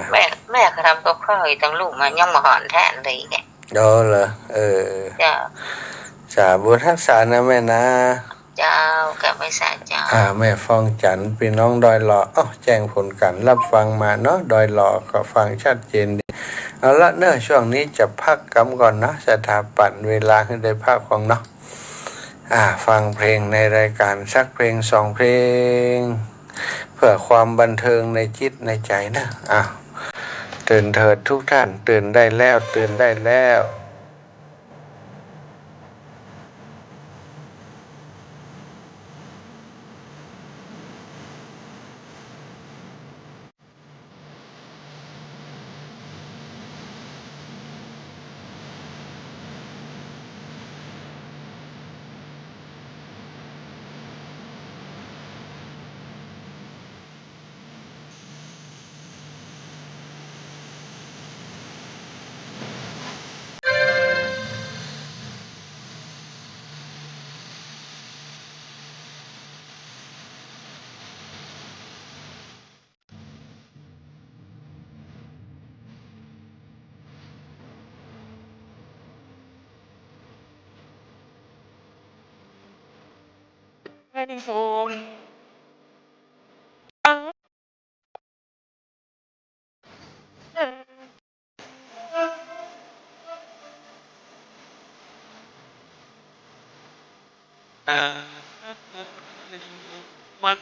แม่ก็ทำกับข้าวตั้งลูกมาย่องมาหอนแทนเลยแกเหรอเจ้าสาบุญรักษานะแม่นะเจ้ากับไม่สาเจ้าแม่ฟองจันทร์พี่น้องดอยหล่อแจ้งผลการรับฟังมาเนาะดอยหล่อก็ฟังชัดเจนดีเอาละเนอะช่วงนี้จะพักกำก่อนนะสถาปัตย์เวลาให้ได้พักของเนาะฟังเพลงในรายการสักเพลง2 เพลงเพื่อความบันเทิงในจิตในใจนะตื่นเถิดทุกท่านตื่นได้แล้วตื่นได้แล้วมัน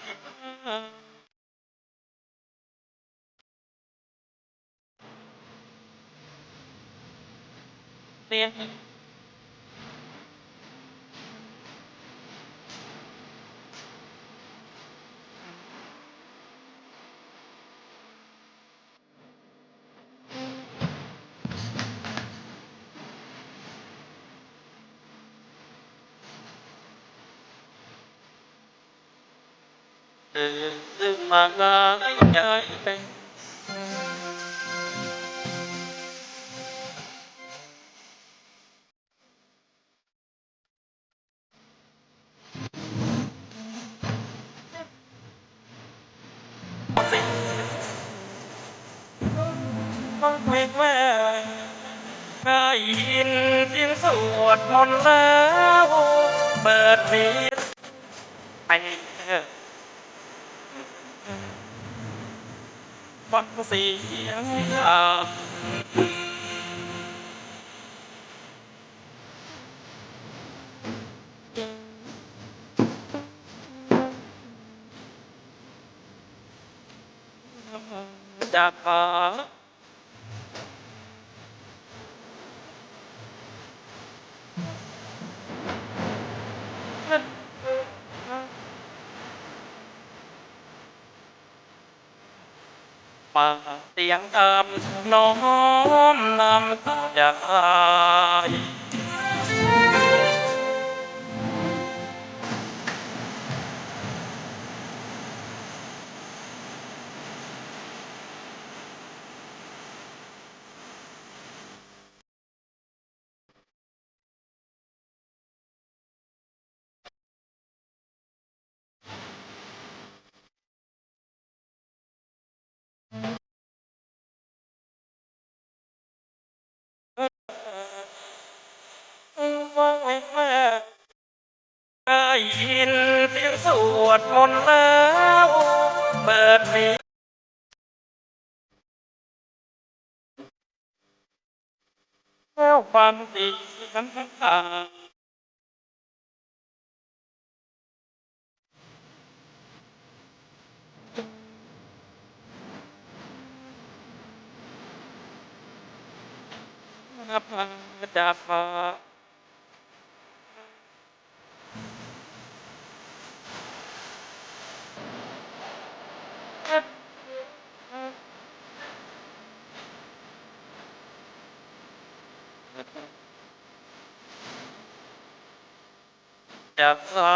เสียงมางานใหญ่เป็นฟังเพลงแม่ได้ยินเสียงสวดมนต์แล้วเปิดเพลงไป ฟังเสียงจากป่ามาเสียงน้อมนำอยากว่าแม่ได้ยินเสียงสวดมนต์แล้วเปิดเพลงแล้วความดีทั้งทางนับจากฟ้าจากฟ้า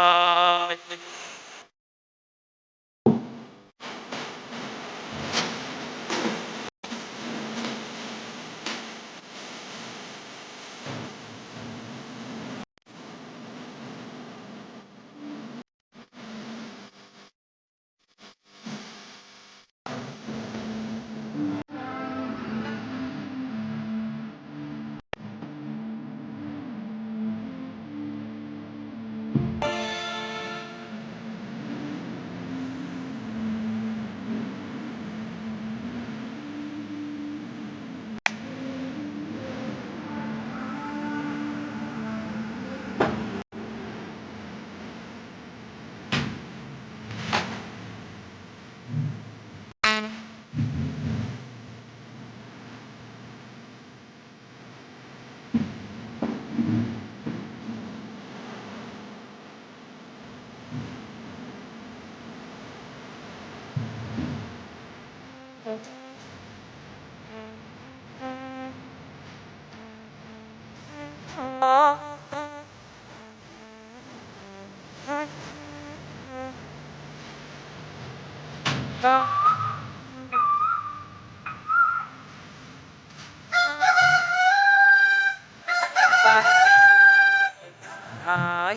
หาย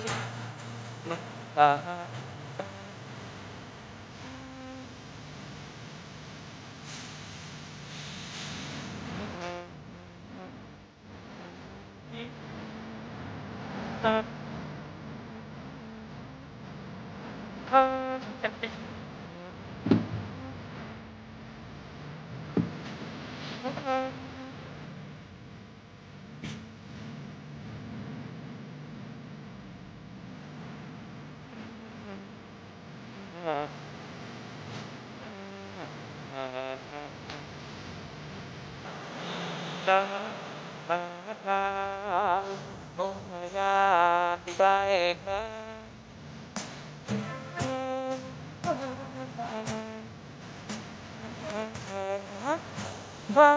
ตาดาบาดาโอ้ยาใจว่า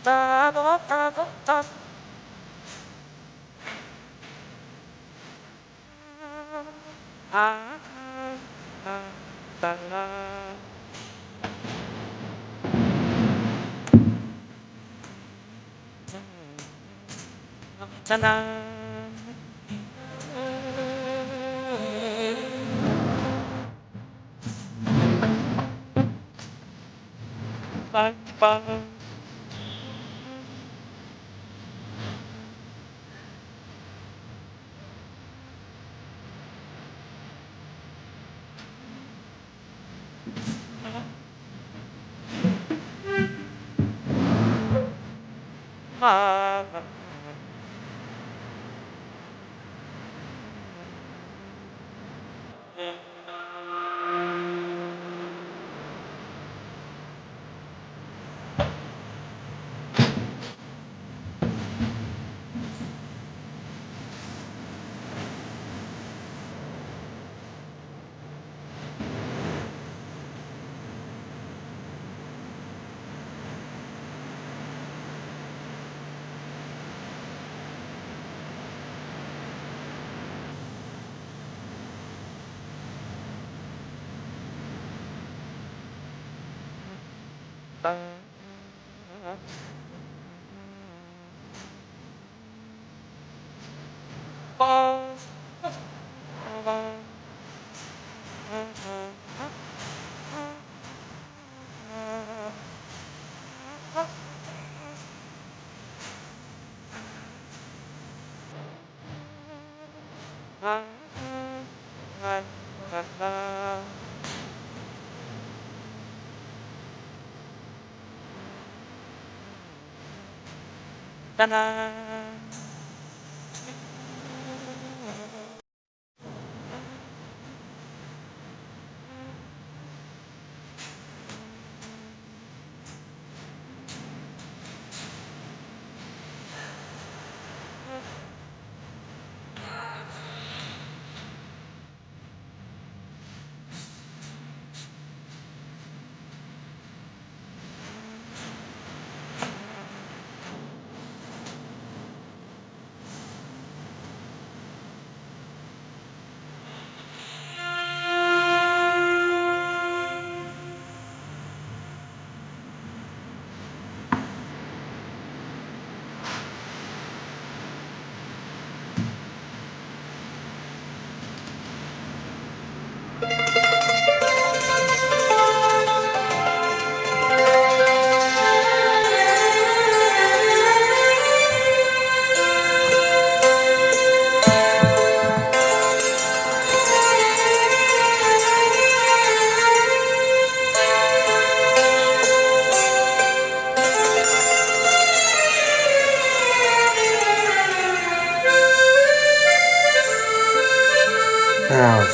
ตาตัวตาตัวตาอาตาลาชนะปังปัง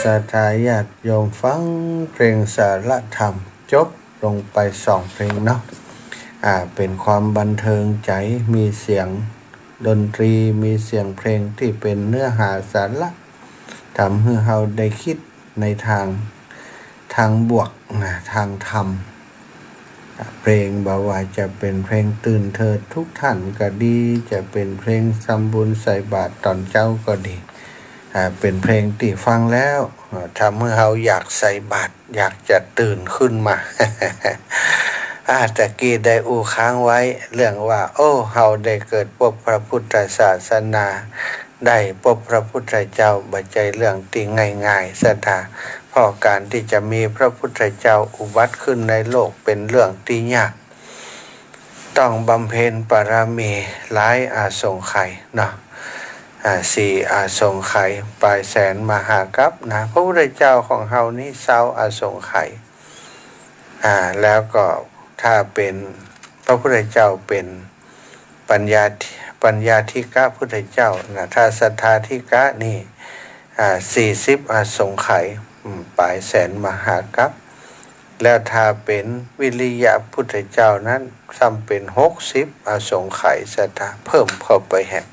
ศรัทธาญาติโยมฟังเพลงสารธรรมจบลงไป2เพลงเนาะเป็นความบันเทิงใจมีเสียงดนตรีมีเสียงเพลงที่เป็นเนื้อหาสาระทำให้เราได้คิดในทางบวกนะทางธรรมเพลงบ่ว่าจะเป็นเพลงตื่นเถิดทุกท่านก็ดีจะเป็นเพลงทำบุญใส่บาตรตอนเช้าก็ดีเป็นเพลงที่ฟังแล้วทำให้เราอยากใส่บาตรอยากจะตื่นขึ้นมา ตะกี้ได้ค้างไว้เรื่องว่าเราได้เกิดพบพระพุทธศาสนาได้พบพระพุทธเจ้าบัจจัยเรื่องที่ง่ายๆศรัทธาเพราะการที่จะมีพระพุทธเจ้าอุบัติขึ้นในโลกเป็นเรื่องที่ยากต้องบำเพ็ญปรมีหลายอาสงไขยเนาะ4อาสงไขยปลายแสนมหากัปนะพระพุทธเจ้าของเฮานี้20อาสงไขยแล้วก็ถ้าเป็นพระพุทธเจ้าเป็นปัญญาธิกะพุทธเจ้านะถ้าสัทธาธิกะนี่40อาสงไขยปลายแสนมหากัปแล้วถ้าเป็นวิริยะพุทธเจ้านั้นซ้ำเป็น60อาสงไขยสัทธาเพิ่มเข้าไปแฮะ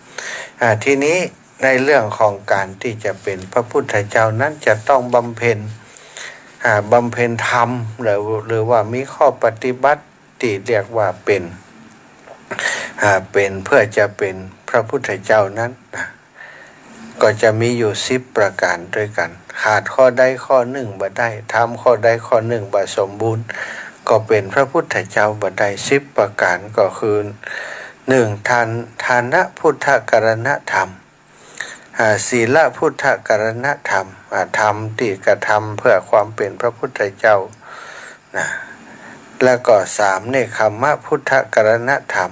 ทีนี้ในเรื่องของการที่จะเป็นพระพุทธเจ้านั้นจะต้องบำเพ็ญธรรมหรือว่ามีข้อปฏิบัติที่เรียกว่าเป็นเพื่อจะเป็นพระพุทธเจ้านั้นก็จะมีอยู่10ประการด้วยกันขาดข้อใดข้อหนึ่งบ่ได้ทำข้อใดข้อหนึ่งบ่สมบูรณ์ก็เป็นพระพุทธเจ้าบ่ได้10ประการก็คือ1ทานะพุทธกรณธรรมศีลพุทธกรณธรรมธรรมที่กระทำเพื่อความเป็นพระพุทธเจ้านะแล้วก็3เนคขมะพุทธกรณธรรม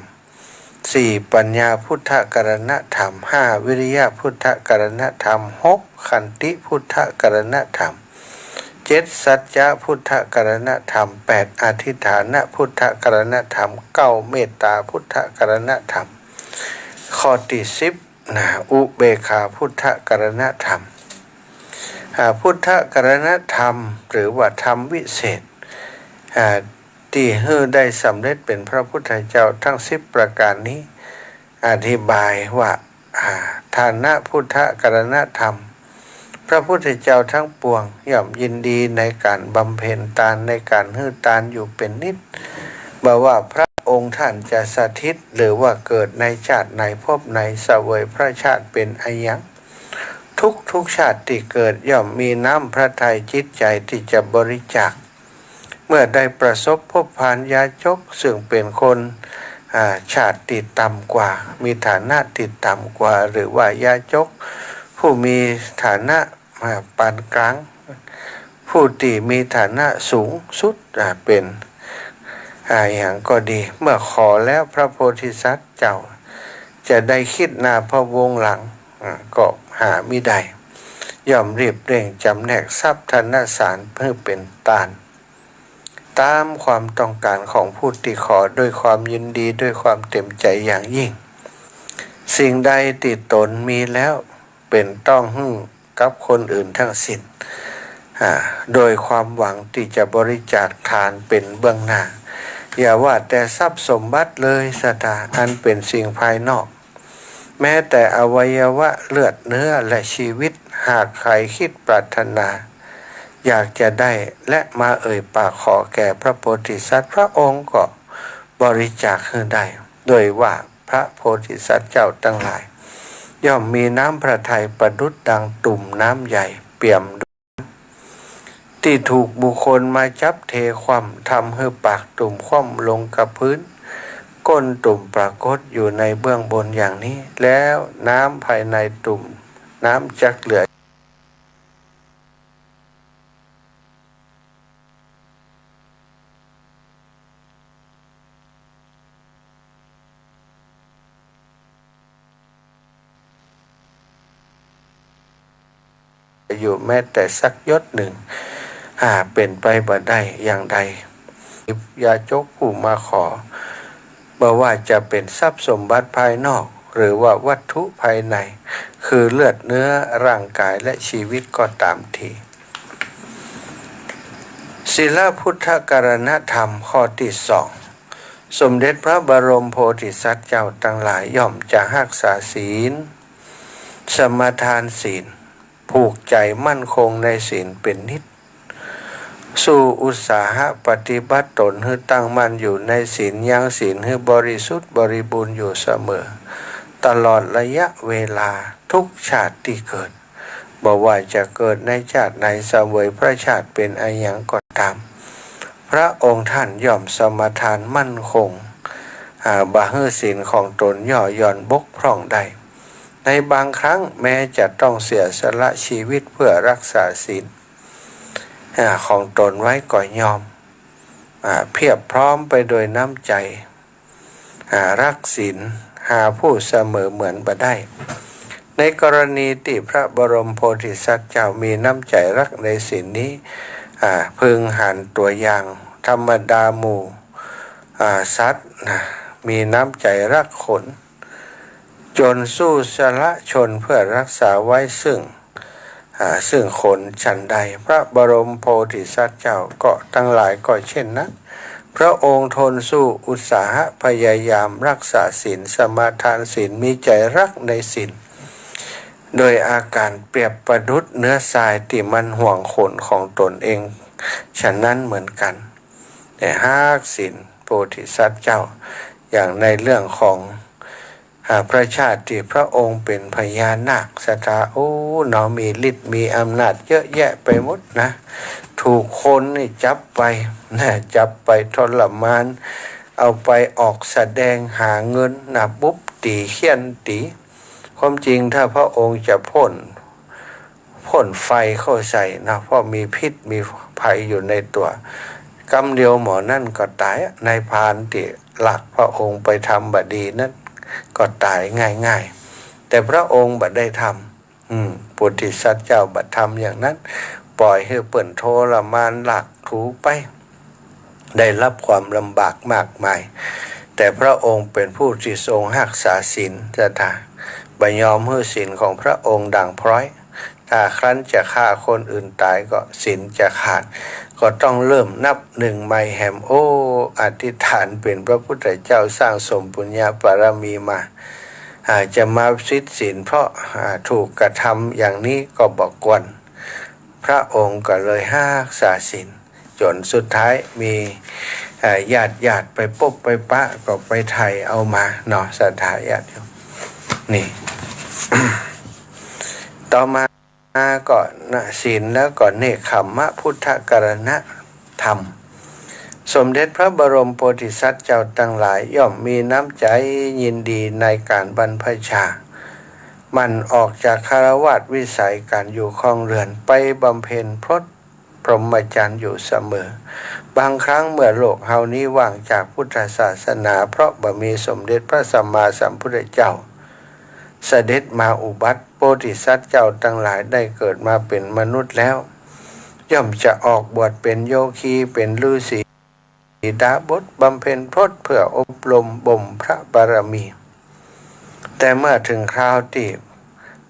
4ปัญญาพุทธกรณธรรม5วิริยะพุทธกรณธรรม6ขันติพุทธกรณธรรม7สัจจะพุทธกรณธรรม8อธิฐานพุทธกรณธรรม9เมตตาพุทธกรณธรรม ข้อที่10นะอุเบกขาพุทธกรณธรรมพุทธกรณธรรมหรือว่าธรรมวิเศษที่ได้สำเร็จเป็นพระพุทธเจ้าทั้ง10ประการนี้อธิบายว่าฐานะพุทธกรณธรรมพระพุทธเจ้าทั้งปวงย่อมยินดีในการบำเพ็ญทานในการให้ทานอยู่เป็นนิดบอกว่าพระองค์ท่านจะสถิตหรือว่าเกิดในชาติในภพในเสวยพระชาติเป็นอายังทุกชาติที่เกิดย่อมมีน้ำพระทัยจิตใจที่จะบริจาคเมื่อได้ประสบพบผ่านยาจกซึ่งเป็นคนชาติติดต่ำกว่ามีฐานะติดต่ำกว่าหรือว่ายาจกผู้มีฐานะปานกลางผู้ที่มีฐานะสูงสุดเป็นอย่างก็ดีเมื่อขอแล้วพระโพธิสัตว์เจ้าจะได้คิดหน้าพระวงหลังก็หามิได้ย่อมรีบเร่งจำแนกทรัพย์ธนสารเพื่อเป็นทานตามความต้องการของผู้ที่ขอด้วยความยินดีด้วยความเต็มใจอย่างยิ่งสิ่งใดที่ตนมีแล้วเป็นต้องให้กับคนอื่นทั้งสิ้นโดยความหวังที่จะบริจาคทานเป็นเบื้องหน้าอย่าว่าแต่ทรัพย์สมบัติเลยสตาอันเป็นสิ่งภายนอกแม้แต่อวัยวะเลือดเนื้อและชีวิตหากใครคิดปรารถนาอยากจะได้และมาเอ่ยปากขอแก่พระโพธิสัตว์พระองค์ก็บริจาคให้ได้โดยว่าพระโพธิสัตว์เจ้าทั้งหลายย่อมมีน้ำพระทัยประดุจดังตุ่มน้ำใหญ่เปี่ยมที่ถูกบุคคลมาจับเทคว่ำทำให้ปากตุ่มคว่ำลงกับพื้นก้นตุ่มปรากฏอยู่ในเบื้องบนอย่างนี้แล้วน้ำภายในตุ่มน้ำจักเหลืออยู่แม้แต่สักหยดหนึ่งเป็นไปบ่ได้อย่างใดยาจกผู้มาขอบ่ว่าจะเป็นทรัพย์สมบัติภายนอกหรือว่าวัตถุภายในคือเลือดเนื้อร่างกายและชีวิตก็ตามทีศีลพุทธกรณธรรมข้อที่2สมเด็จพระบรมโพธิสัตว์เจ้าทั้งหลายย่อมจะรักษาศีลสมาทานศีลผูกใจมั่นคงในศีลเป็นนิจสู่อุตสาหะปฏิบัติตนให้ตั้งมั่นอยู่ในศีลยังศีลให้บริสุทธิ์บริบูรณ์อยู่เสมอตลอดระยะเวลาทุกชาติที่เกิดบ่ว่าจะเกิดในชาติไหนเสวยพระชาติเป็นอายังก็ตามพระองค์ท่านย่อมสมาทานมั่นคงบ่ให้ศีลของตนย่อหย่อนบกพร่องใดในบางครั้งแม้จะต้องเสียสละชีวิตเพื่อรักษาศีลของตนไว้ก็ยอมเพียบพร้อมไปโดยน้ำใจรักศีลหาผู้เสมอเหมือนบ่ได้ในกรณีที่พระบรมโพธิสัตว์เจ้ามีน้ำใจรักในศีลนี้พึงหันตัวอย่างธรรมดาหมู่สัตว์มีน้ำใจรักขนจนสู้สละชนเพื่อรักษาไว้ซึ่งขนฉันใดพระบรมโพธิสัตว์เจ้าก็ทั้งหลายก็เช่นนั้นพระองค์ทนสู้อุตสาหะพยายามรักษาศีลสมาทานศีลมีใจรักในศีลโดยอาการเปรียบประดุจเนื้อทรายที่มันห่วงขนของตนเองฉะนั้นเหมือนกันแต่หากศีลโพธิสัตว์เจ้าอย่างในเรื่องของพระชาติที่พระองค์เป็นพญานาคสถามีฤทธิ์มีอำนาจเยอะแยะไปหมดนะถูกคนนี่จับไปทรมานเอาไปออกแสดงหาเงินปุ๊บตีเขี้ยนตีความจริงถ้าพระองค์จะพ่นไฟเข้าใส่เพราะมีพิษมีภัยอยู่ในตัวกำเดียวหมอนั่นก็ตายในพานที่หลักพระองค์ไปทำบดีนั้นก็ตายง่ายๆแต่พระองค์บัดได้ทำโพธิสัตว์เจ้าบัดทำอย่างนั้นปล่อยให้เปิ่นทรมานหลักถูไปได้รับความลำบากมากมาย แต่พระองค์เป็นผู้ที่ทรงรักษาศีลจะถาบ่ยอมให้ศีลของพระองค์ดังพร้อยถ้าครั้นจะฆ่าคนอื่นตายก็ศีลจะขาดก็ต้องเริ่มนับหนึ่งใหม่แหมโอ้อธิษฐานเป็นพระพุทธเจ้าสร้างสมปุญญาบารมีมาจะมาสิทธิศีลเพราะถูกกระทำอย่างนี้ก็บอกกวนพระองค์ก็เลยรักษาศีลจนสุดท้ายมีญาติไปปบไปปะก็ไปไทยเอามาเนาะศรัทธาญาตินี่ ต่อมาก็ศีลแล้วก็เนคขมมะพุทธกรณธรรมสมเด็จพระบรมโพธิสัตว์เจ้าทั้งหลายย่อมมีน้ำใจยินดีในการบรรพชามันออกจากคฤหัสถ์วิสัยการอยู่ครองเรือนไปบำเพ็ญพรหมจรรย์อยู่เสมอบางครั้งเมื่อโลกเฮานี้ว่างจากพุทธศาสนาเพราะบ่มีสมเด็จพระสัมมาสัมพุทธเจ้าเสด็จมาอุบัติโพธิสัตว์เจ้าทั้งหลายได้เกิดมาเป็นมนุษย์แล้วย่อมจะออกบวชเป็นโยคีเป็นฤาษีดาบทบำเพ็ญพรตเพื่ออบรมบ่มพระบารมีแต่เมื่อถึงคราวที่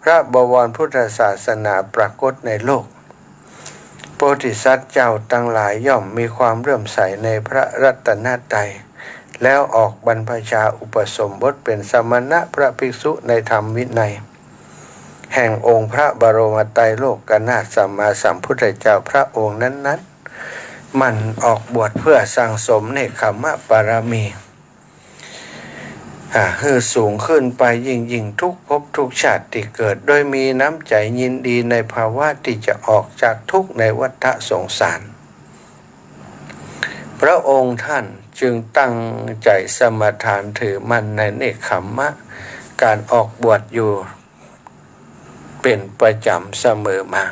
พระบวรพุทธศาสนาปรากฏในโลกโพธิสัตว์เจ้าทั้งหลายย่อมมีความเลื่อมใสในพระรัตนตรัยแล้วออกบรรพชาอุปสมบทเป็นสมณะพระภิกษุในธรรมวินัยแห่งองค์พระบรมไตรโลกนาถสัมมาสัมพุทธเจ้าพระองค์นั้นๆมันออกบวชเพื่อสั่งสมเนคขมมะบารมีให้สูงขึ้นไปยิ่งทุกภพทุกชาติที่เกิดโดยมีน้ำใจยินดีในภาวะที่จะออกจากทุกข์ในวัฏสงสารพระองค์ท่านจึงตั้งใจสมาทานถือมั่นในเนคขมมะการออกบวชอยู่เป็นประจำเสมอมา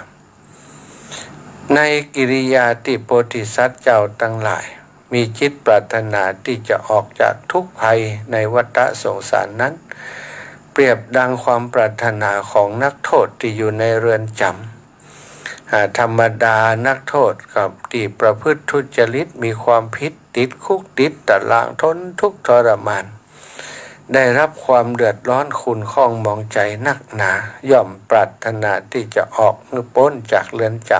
ในกิริยาที่โพธิสัตว์เจ้าทั้งหลายมีจิตปรารถนาที่จะออกจากทุกข์ภัยในวัฏสงสารนั้นเปรียบดังความปรารถนาของนักโทษที่อยู่ในเรือนจำธรรมดานักโทษกับที่ประพฤติทุจริตมีความผิดติดคุกติดตารางทนทุกข์ทรมานได้รับความเดือดร้อนขุ่นข้องมองใจนักหนาย่อมปรารถนาที่จะออกพ้นจากเรือนจ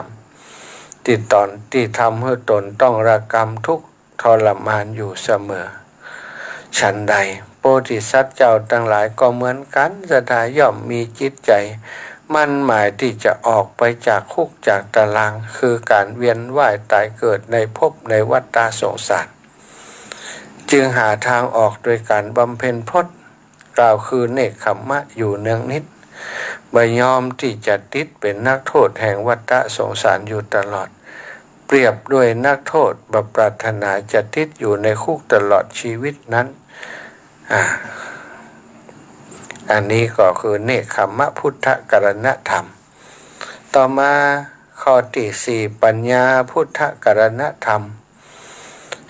ำที่ทำให้ตนต้องระกรรมทุกข์ทรมานอยู่เสมอฉันใดโพธิสัตว์เจ้าทั้งหลายก็เหมือนกันศรัทธาย่อมมีจิตใจมั่นหมายที่จะออกไปจากคุกจากตารางคือการเวียนว่ายตายเกิดในภพในวัฏสงสารจึงหาทางออกโดยการบำเพ็ญพรตกล่าวคือเนคขมมะอยู่เนืองนิดบ่ยอมที่จะติดเป็นนักโทษแห่งวัฏสงสารอยู่ตลอดเปรียบด้วยนักโทษบ่ปรารถนาจะติดอยู่ในคุกตลอดชีวิตนั้นอันนี้ก็คือเนคขมมะพุทธกรณธรรมต่อมาข้อที่4ปัญญาพุทธกรณธรรม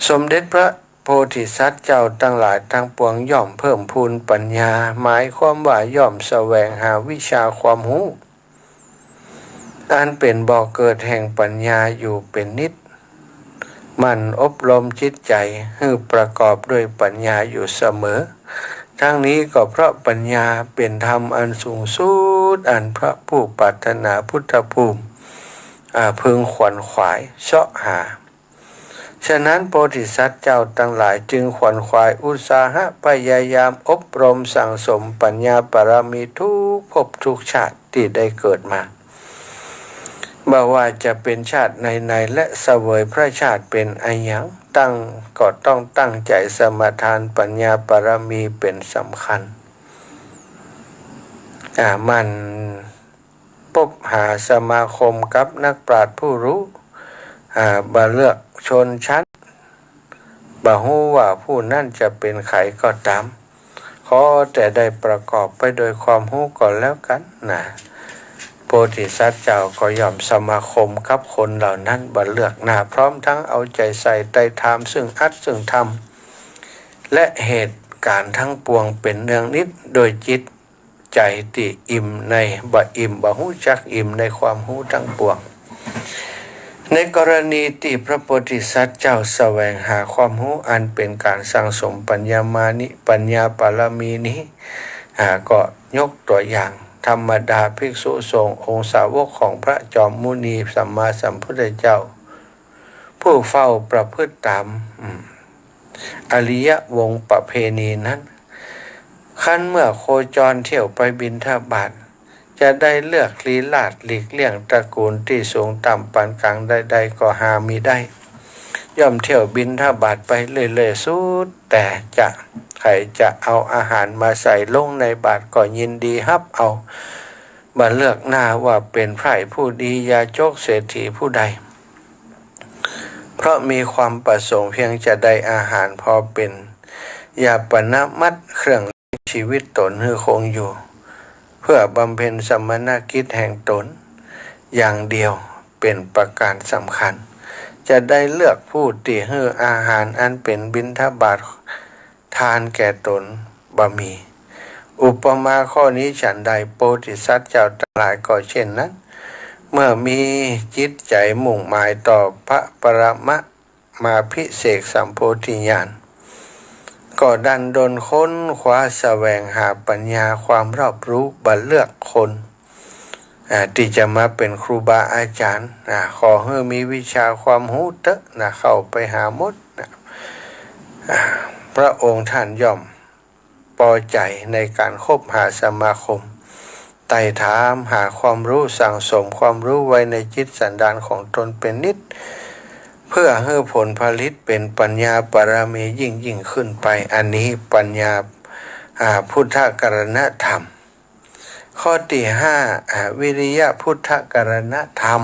สมเด็จพระโพธิสัตว์เจ้าทั้งหลายทั้งปวงย่อมเพิ่มพูนปัญญาหมายความว่าย่อมแสวงหาวิชาความรู้อันเป็นบ่อเกิดแห่งปัญญาอยู่เป็นนิดมันอบรมจิตใจให้ประกอบด้วยปัญญาอยู่เสมอทั้งนี้ก็เพราะปัญญาเป็นธรรมอันสูงสุดอันพระผู้ปรารถนาพุทธภูมิพึงขวนขวายเสาะหาฉะนั้นโพธิสัตว์เจ้าทั้งหลายจึงขวนขวายอุตสาหะพยายามอบรมสั่งสมปัญญาบารมีทุกภพทุกชาติที่ได้เกิดมาบ่ว่าจะเป็นชาติในและเสวยพระชาติเป็นอันยังก็ต้องตั้งใจสมาทานปัญญาบารมีเป็นสำคัญมันพบหาสมาคมกับนักปราชญ์ผู้รู้บ่เลือกชนชั้นบ่ฮู้ว่าผู้นั่นจะเป็นใครก็ตามขอแต่ได้ประกอบไปโดยความรู้ก่อนแล้วกันนะโพธิสัตว์เจ้าก็ย่อมสมาคมกับคนเหล่านั้นบ่เลือกหน้าพร้อมทั้งเอาใจใส่ไต่ถามซึ่งอัดซึ่งธรรมและเหตุการณ์ทั้งปวงเป็นเนืองนิดโดยจิตใจที่อิ่มในบ่อิ่มบ่ฮู้จักอิ่มในความรู้ทั้งปวง ในกรณีที่พระโพธิสัตว์เจ้าแสวงหาความรู้อันเป็นการสร้างสมปัญญามานิปัญญาบารมีนี้ก็ยกตัวอย่างธรรมดาภิกษุสงฆ์องค์สาวกของพระจอมมุนีสัมมาสัมพุทธเจ้าผู้เฝ้าประพฤติตามอริยวงศ์ประเพณีนั้นขั้นเมื่อโคจรเที่ยวไปบิณฑบาตจะได้เลือกลีลาศหลีกเลี่ยงตระกูลที่สูงต่ำปานกลางใดๆก็หามิได้ย่อมเที่ยวบิณฑบาตไปเรื่อยๆสุดแต่ใครจะเอาอาหารมาใส่ลงในบาตรก็ยินดีฮับเอาบัเลือกหน้าว่าเป็นไพร่ผู้ดียาจกเศรษฐีผู้ใดเพราะมีความประสงค์เพียงจะได้อาหารพอเป็นยาปนมัดเครื่องชีวิตตนให้คงอยู่เพื่อบำเพ็ญสมณกิจแห่งตนอย่างเดียวเป็นประการสำคัญจะได้เลือกผู้ที่ให้อาหารอันเป็นบิณฑบาตทานแก่ตนบ่มีอุปมาข้อนี้ฉันใดโพธิสัตว์เจ้าทั้งหลายก็เช่นนั้นเมื่อมีจิตใจมุ่งหมายต่อพระปรมาภิเษกสัมโพธิญาณก็ดันดนค้นคว้าแสวงหาปัญญาความรอบรู้บัดเลือกคนที่จะมาเป็นครูบาอาจารย์ขอให้มีวิชาความรู้เตอะเข้าไปหาหมดพระองค์ท่านย่อมพอใจในการคบหาสมาคมไต่ถามหาความรู้สั่งสมความรู้ไว้ในจิตสันดานของตนเป็นนิดเพื่อให้ผลผลิตเป็นปัญญาปรมียิ่งขึ้นไปอันนี้ปัญญาพุทธกรณธรรมข้อที่5วิริยะพุทธกรณธรรม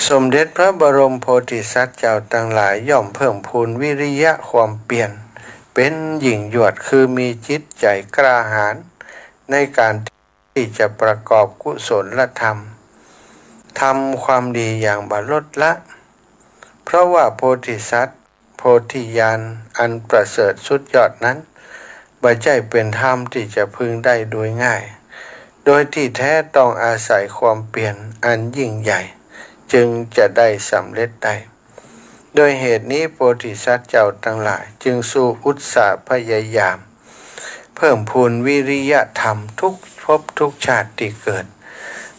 สมเด็จพระบรมโพธิสัตว์เจ้าทั้งหลายย่อมเพิ่มพูนวิริยะความเปลี่ยนเป็นยิ่งยวดคือมีจิตใจกล้าหาญในการที่จะประกอบกุศลธรรมทำความดีอย่างบลดละเพราะว่าโพธิสัตว์โพธิญาณอันประเสริฐสุดยอดนั้นบ่ใช่เป็นธรรมที่จะพึงได้โดยง่ายโดยที่แท้ต้องอาศัยความเปลี่ยนอันยิ่งใหญ่จึงจะได้สำเร็จได้โดยเหตุนี้โพธิสัตว์เจ้าทั้งหลายจึงสู้อุตสาห์พยายามเพิ่มพูนวิริยะธรรมทุกภพทุกชาติที่เกิด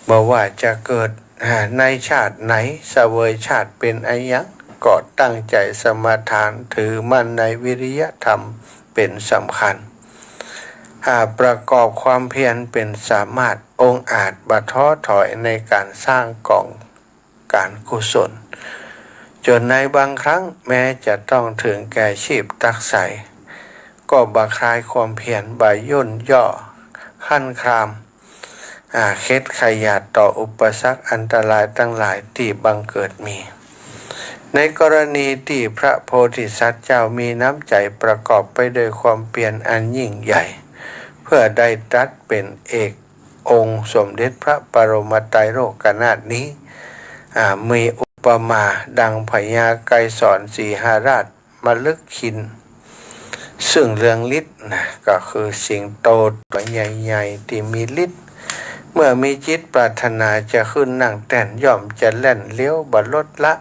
บ่ว่าจะเกิดในชาติไหนเสวยชาติเป็นอายังก็ตั้งใจสมาทานถือมั่นในวิริยะธรรมเป็นสำคัญประกอบความเพียรเป็นสามารถองอาจบ่ท้อถอยในการสร้างกองการกุศลจนในบางครั้งแม้จะต้องถึงแก่ชีพตักใสก็บ่คลายความเพียรบ่ย่นย่อขั้นครามเคล็ดขยัดต่ออุปสรรคอันตรายทั้งหลายที่บังเกิดมีในกรณีที่พระโพธิสัตว์เจ้ามีน้ำใจประกอบไปด้วยความเปลี่ยนอันยิ่งใหญ่เพื่อได้ตรัสเป็นเอกองค์สมเด็จพระปรมไตรโลกนาถนี้มีอุปมาดังพญาไกรสอนสีหราชมฤคิณซึ่งเรืองฤทธิ์ก็คือสิงโตตัวใหญ่ๆที่มีฤทธิ์เมื่อมีจิตปรารถนาจะขึ้นนั่งแท่นย่อมจะแล่นเลี้ยวบ่ลดละ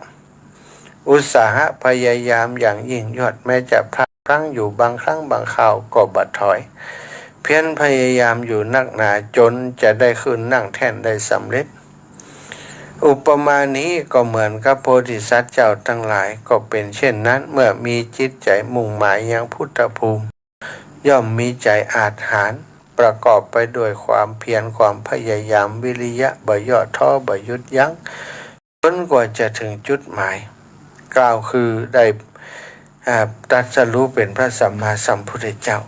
อุตสาหะพยายามอย่างยิ่งยวดแม้จะพลาดพลั้งอยู่บางครั้งบางคราวก็บ่ถอยเพียรพยายามอยู่นักหนาจนจะได้ขึ้นนั่งแท่นได้สำเร็จอุปมานี้ก็เหมือนกับโพธิสัตว์เจ้าทั้งหลายก็เป็นเช่นนั้นเมื่อมีจิตใจมุ่งหมายยังพุทธภูมิย่อมมีใจอาจหาญประกอบไปด้วยความเพียรความพยายามวิริยะบ่ย่อท้อบ่หยุดยั้งจนกว่าจะถึงจุดหมายกล่าวคือได้ตรัสรู้เป็นพระสัมมาสัมพุทธเจ้า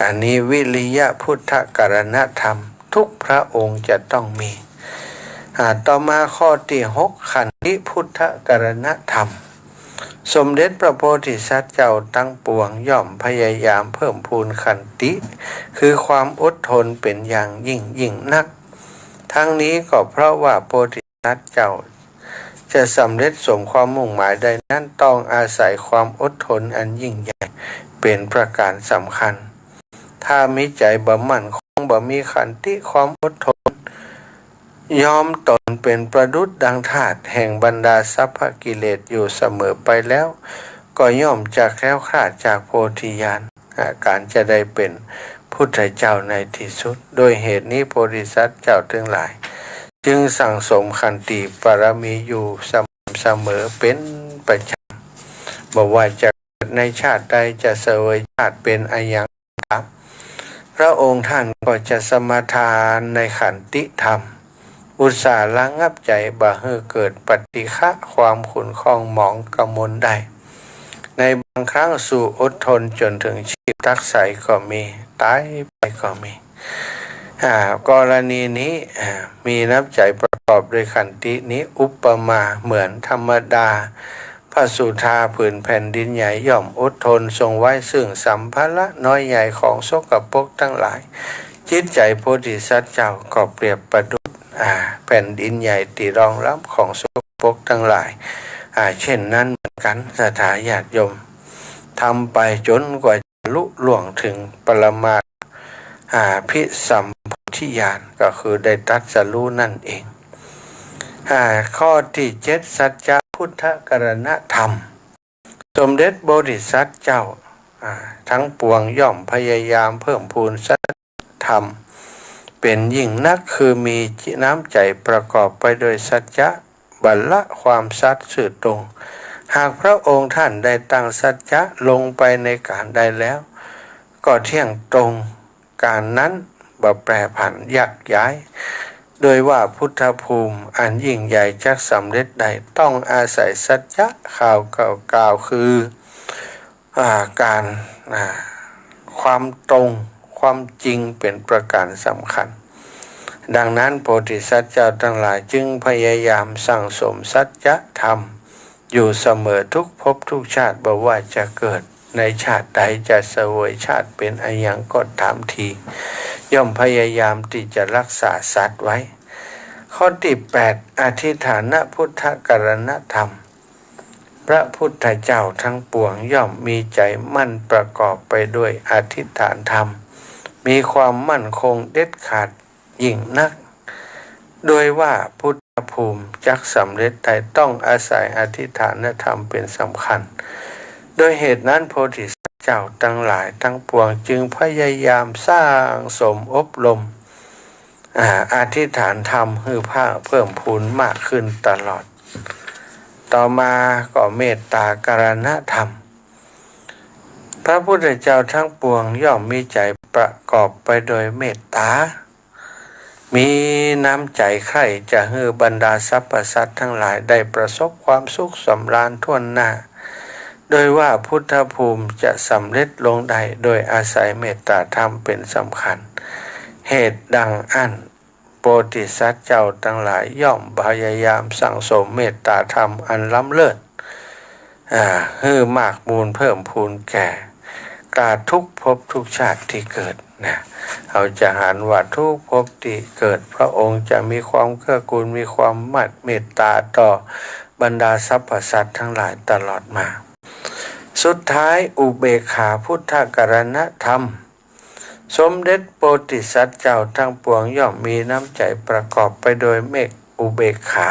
อันนี้วิริยะพุทธกรณธรรมทุกพระองค์จะต้องมีต่อมาข้อที่6ขันติพุทธกรณธรรมสมเด็จพระโพธิสัตว์เจ้าทั้งปวงย่อมพยายามเพิ่มพูนขันติคือความอดทนเป็นอย่างยิ่งนักทั้งนี้ก็เพราะว่าโพธิสัตว์เจ้าจะสำเร็จสมความมุ่งหมายได้นั้นต้องอาศัยความอดทนอันยิ่งใหญ่เป็นประการสำคัญถ้ามีใจบ่มั่นคงบ่มีขันติความอดทน ยอมตนเป็นประดุจดังทาสแห่งบรรดาสัพพกิเลสอยู่เสมอไปแล้วก็ย่อมจะแคล้วคลาดจากโพธิญาณการจะได้เป็นพุทธเจ้าในที่สุดโดยเหตุนี้โพธิสัตว์เจ้าทั้งหลายจึงสั่งสมขันติปรมีอยู่เสมอเป็นประจำบอกว่าจะเกิดในชาติใดจะเสวยชาติเป็นอายังพระองค์ท่านก็จะสมาทานในขันติธรรมอุตสาห์ระงับใจบ่ให้เกิดปฏิฆะความขุ่นข้องหมองกำมลได้ในบางครั้งสู่อดทนจนถึงชีพตักใสก็มีตายไปก็มีกรณีนี้มีน้ำใจประกอบด้วยขันตินี้อุปมาเหมือนธรรมดาพระสุธาผืนแผ่นดินใหญ่ย่อมอดทนทรงไว้ซึ่งสัมภาระน้อยใหญ่ของสกปรกทั้งหลายจิตใจโพธิสัตว์เจ้าก็เปรียบประดุจแผ่นดินใหญ่ที่รองรับของสกปรกทั้งหลายเช่นนั้นเหมือนกันสถาญาติโยมทำไปจนกว่าจะลุล่วงถึงปรมาภิสัมโพธิญาณก็คือได้ตรัสรู้นั่นเองข้อที่7สัจจะพุทธกรณธรรมสมเด็จโพธิสัตว์เจ้าทั้งปวงย่อมพยายามเพิ่มพูนสัจธรรมเป็นยิ่งนักคือมีน้ำใจประกอบไปโดยสัจจะบัลละความสัตย์สื่อตรงหากพระองค์ท่านได้ตั้งสัจจะลงไปในการใดแล้วก็เที่ยงตรงการนั้นบ่แปรผันยักย้ายโดยว่าพุทธภูมิอันยิ่งใหญ่จักสำเร็จได้ต้องอาศัยสัจจะข่าวกล่าวคือการความตรงความจริงเป็นประการสำคัญดังนั้นโพธิสัตว์เจ้าทั้งหลายจึงพยายามสั่งสมสัจธรรมอยู่เสมอทุกภพทุกชาติบ่ว่าจะเกิดในชาติใดจะเสวยชาติเป็นอายังก็ตามทีย่อมพยายามที่จะรักษาสัตว์ไว้ข้อที่8อธิฐานพุทธกรณธรรมพระพุทธเจ้าทั้งปวงย่อมมีใจมั่นประกอบไปด้วยอธิษฐานธรรมมีความมั่นคงเด็ดขาดยิ่งนักโดยว่าพุทธภูมิจักสำเร็จได้ต้องอาศัยอธิษฐานธรรมเป็นสำคัญโดยเหตุนั้นโพธิสัตว์เจ้าทั้งหลายทั้งปวงจึงพยายามสร้างสมอบรมอธิษฐานธรรมให้เพิ่มพูนมากขึ้นตลอดต่อมาก็เมตตากรณธรรมพระพุทธเจ้าทั้งปวงย่อมมีใจประกอบไปโดยเมตตามีน้ำใจใคร่จะให้บรรดาสรรพสัตว์ทั้งหลายได้ประสบความสุขสำราญทั่วหน้าโดยว่าพุทธภูมิจะสำเร็จลงได้โดยอาศัยเมตตาธรรมเป็นสำคัญเหตุดังอันโพธิสัตว์เจ้าทั้งหลายย่อมพยายามสั่งสมเมตตาธรรมอันล้ำเลิศให้มากมูลเพิ่มพูนแก่กาทุกภพทุกชาติที่เกิดนะเอาจะหันว่าทุกภพที่เกิดพระองค์จะมีความเกื้อกูลมีความเมตตาต่อบรรดาสรรพสัตว์ทั้งหลายตลอดมาสุดท้ายอุเบกขาพุทธกรณธรรมสมเด็จโพธิสัตว์เจ้าทั้งปวงย่อมมีน้ำใจประกอบไปโดยเมตอุเบกขา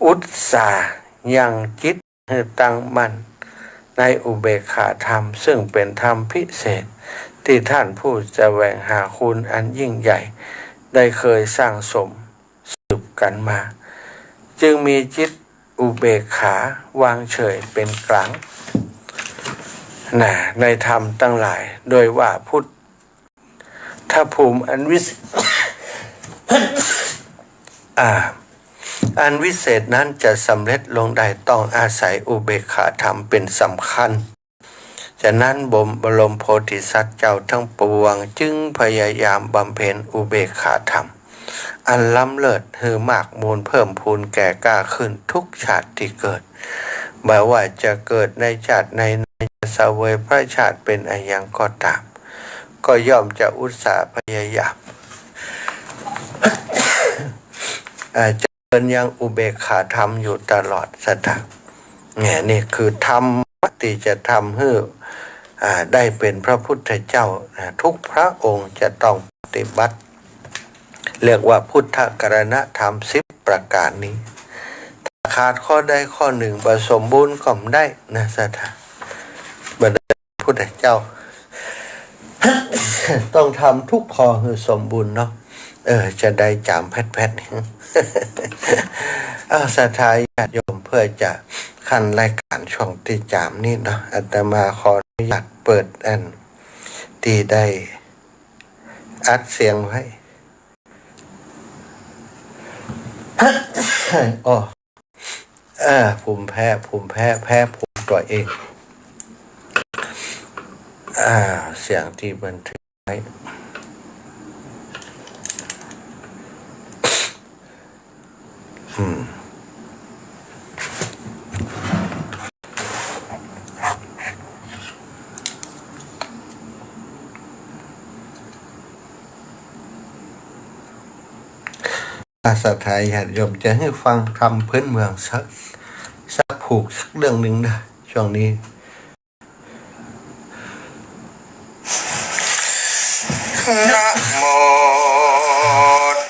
อุตสาห์ยังจิตให้ตั้งมั่นในอุเบกขาธรรมซึ่งเป็นธรรมพิเศษที่ท่านผู้แสวงหาคุณอันยิ่งใหญ่ได้เคยสร้างสมสืบกันมาจึงมีจิตอุเบกขาวางเฉยเป็นกลางในธรรมตั้งหลายโดยว่าพุทธภูมิอันวิเศษนั้นจะสำเร็จลงได้ต้องอาศัยอุเบกขาธรรมเป็นสำคัญฉะนั้นบรมโพธิสัตว์เจ้าทั้งปวงจึงพยายามบำเพ็ญอุเบกขาธรรมอันล้ำเลิศให้มากมูลเพิ่มพูนแก่กล้าขึ้นทุกชาติที่เกิดไม่ว่าจะเกิดในชาติในจะเสวยพระชาติเป็นอายังก็ตามก็ย่อมจะอุตสาห์พยายามจะเป็นยังอุเบกขาธรรมอยู่ตลอดสัตว์นี่คือธรรมที่จะทำให้ได้เป็นพระพุทธเจ้าทุกพระองค์จะต้องปฏิบัติ เรียกว่าพุทธกรณธรรม10ประการนี้ถ้าขาดข้อใดข้อหนึ่งบ่สมบูรณ์ก็ไม่ได้นะสถาบัดพุทธเจ้า ต้องทำทุกข้อให้สมบูรณ์เนาะจะได้จำแพทสถาญาติโยมเพื่อจะขั้นรายการช่วงที่จามนี่เนาะอาตมาขออนุญาตเปิดที่ได้อัดเสียงไว้อ๋อภูมิแพ้ภูมิตัวเองเสียงที่บันทึกไว้ศรัทธาญาติโยมจะให้ฟังคำพื้นเมืองสักผูกสักเรื่องหนึ่งนะช่วงนี้นะโม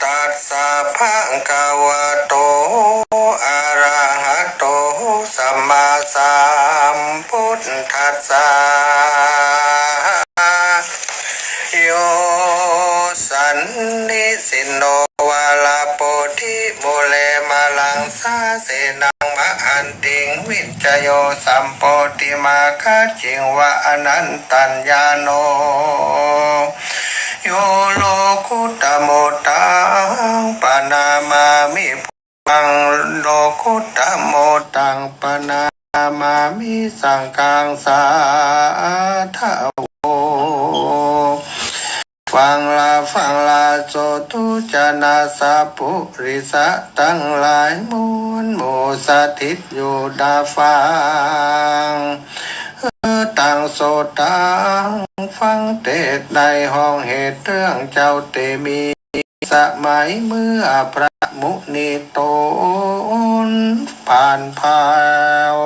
ตัสสะภะคะวะโตอะระหะโตสัมมาสัมพุทธัสสะโยสันนิสิโนวาลาโปธิโมเลมาลังสาเสนังมะอันติงวิจโยสัมโปติมาคะจิงวะอนันตัญญาโนโยโลกุตโมตังปนามามิปังโลกุตโมตังปนามามิสังฆังสาธาโวฟังลาโสตุจนาสาปุริสะตั้งหลายมูลโมสถิตอยู่ดาฟังตังโสตังฟังเทศในห้องเหตุเรื่องเจ้าเตมีสมัยเมื่อพระมุนีโตนผ่านพาว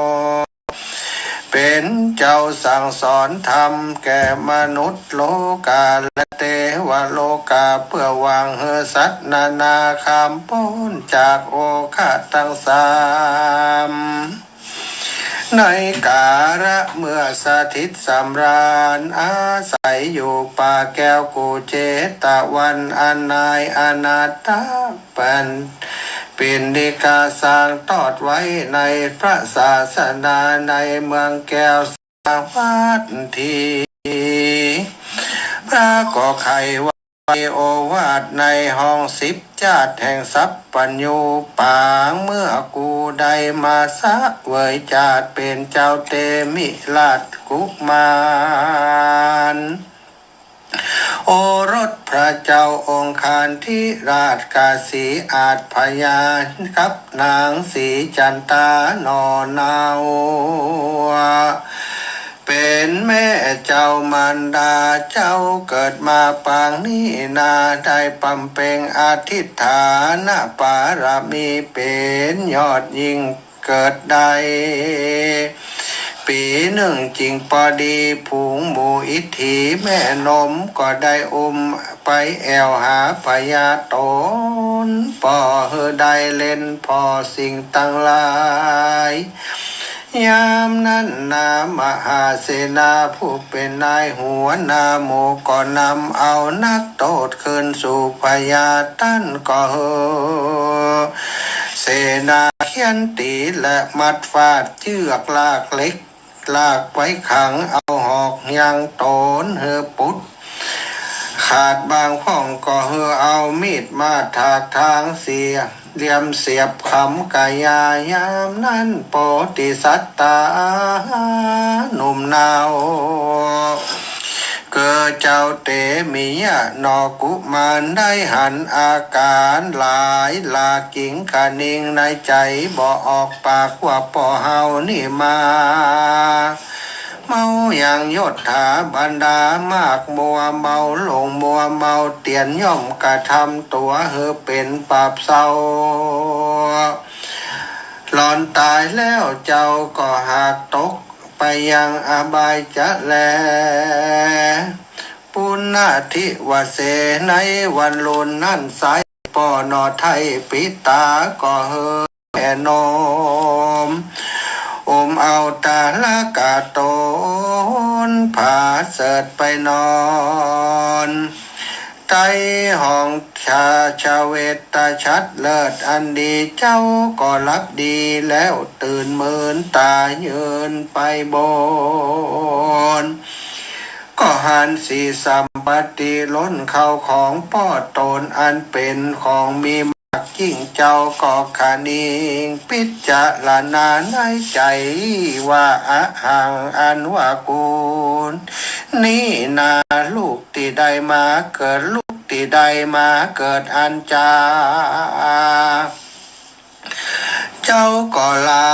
เป็นเจ้าสั่งสอนธรรมแก่มนุษย์โลกาและเทวโลกาเพื่อวางเฮสัตนานาคามพ้นจากโอฆะทั้งสามในกาละเมื่อสถิตสำราญอาศัยอยู่ป่าแก้วกูเจตะวันอนนายอนาตาเป็นดิกาสร้างทอดไว้ในพระศาสนาในเมืองแก้วสาวัตถีพระก็ไขว่าโอวาทในห้อง10 จาตุแห่งทรัพย์ปัญญูปางเมื่อกูได้มาสะเวยจาตุเป็นเจ้าเตมิราชกุมารโอรสพระเจ้าองค์คานที่ราชกาสีอาจพยานกับนางสีจันตานอนาวเป็นแม่เจ้ามารดาเจ้าเกิดมาปางนี้นาได้ปำเพ็งอธิษฐานปารมีเป็นยอดยิ่งเกิดได้ปีหนึ่งจริงพอดีผูงหมู่อิทธิแม่นมก็ได้ไปแอวหาพญาตนป่อเฮอได้เล่นพอสิ่งตั้งหลายยามนั้นนามหาเสนาผู้เป็นนายหัวนาโมก็นำเอานักโทษคืนสู่พญาตั้นก็เฮอเสนาเขียนตีและมัดฟาดเชือกลากเล็กลากไว้ขังเอาหอกยังโตนเฮอปุดขาดบางห้องก็เฮอเอามีดมาถากทางเสียเลี่ยมเสียบคำกายายามนั้นโปติสัตตาหนุ่มนาวเกิดเจ้าเตมียะนอกุมารได้หันอาการหลายลากิงคานิงในใจบอกออกปากว่าป่อเฮานี่มาเมาอย่างยศถาบรรดามากมัวเมาหลงมัวเมาเตียนย่อมกระทำตัวเฮอเป็นปราบเศร้าหลอนตายแล้วเจ้าก็หากตกไปยังอบายจะแลปุณณทิวเสในวันลุนนั่นสาย ป่อนอไทยปิตาก็เฮอแม่นมอมเอาตาละกาโตนผาเสดไปนอนไตห้องชาเวตตาชัดเลิศอันดีเจ้าก็รักดีแล้วตื่นเมินตาเยินไปบนก็หันสีสัมปติล้นเข้าของป้อตนอันเป็นของมีมากยิ่งเจ้าก็ขานิงพิจารณาในใจว่าอะหังอันว่ากูลนี่นาลูกที่ได้มาเกิดลูกที่ได้มาเกิดอันจาเจ้าก็ลา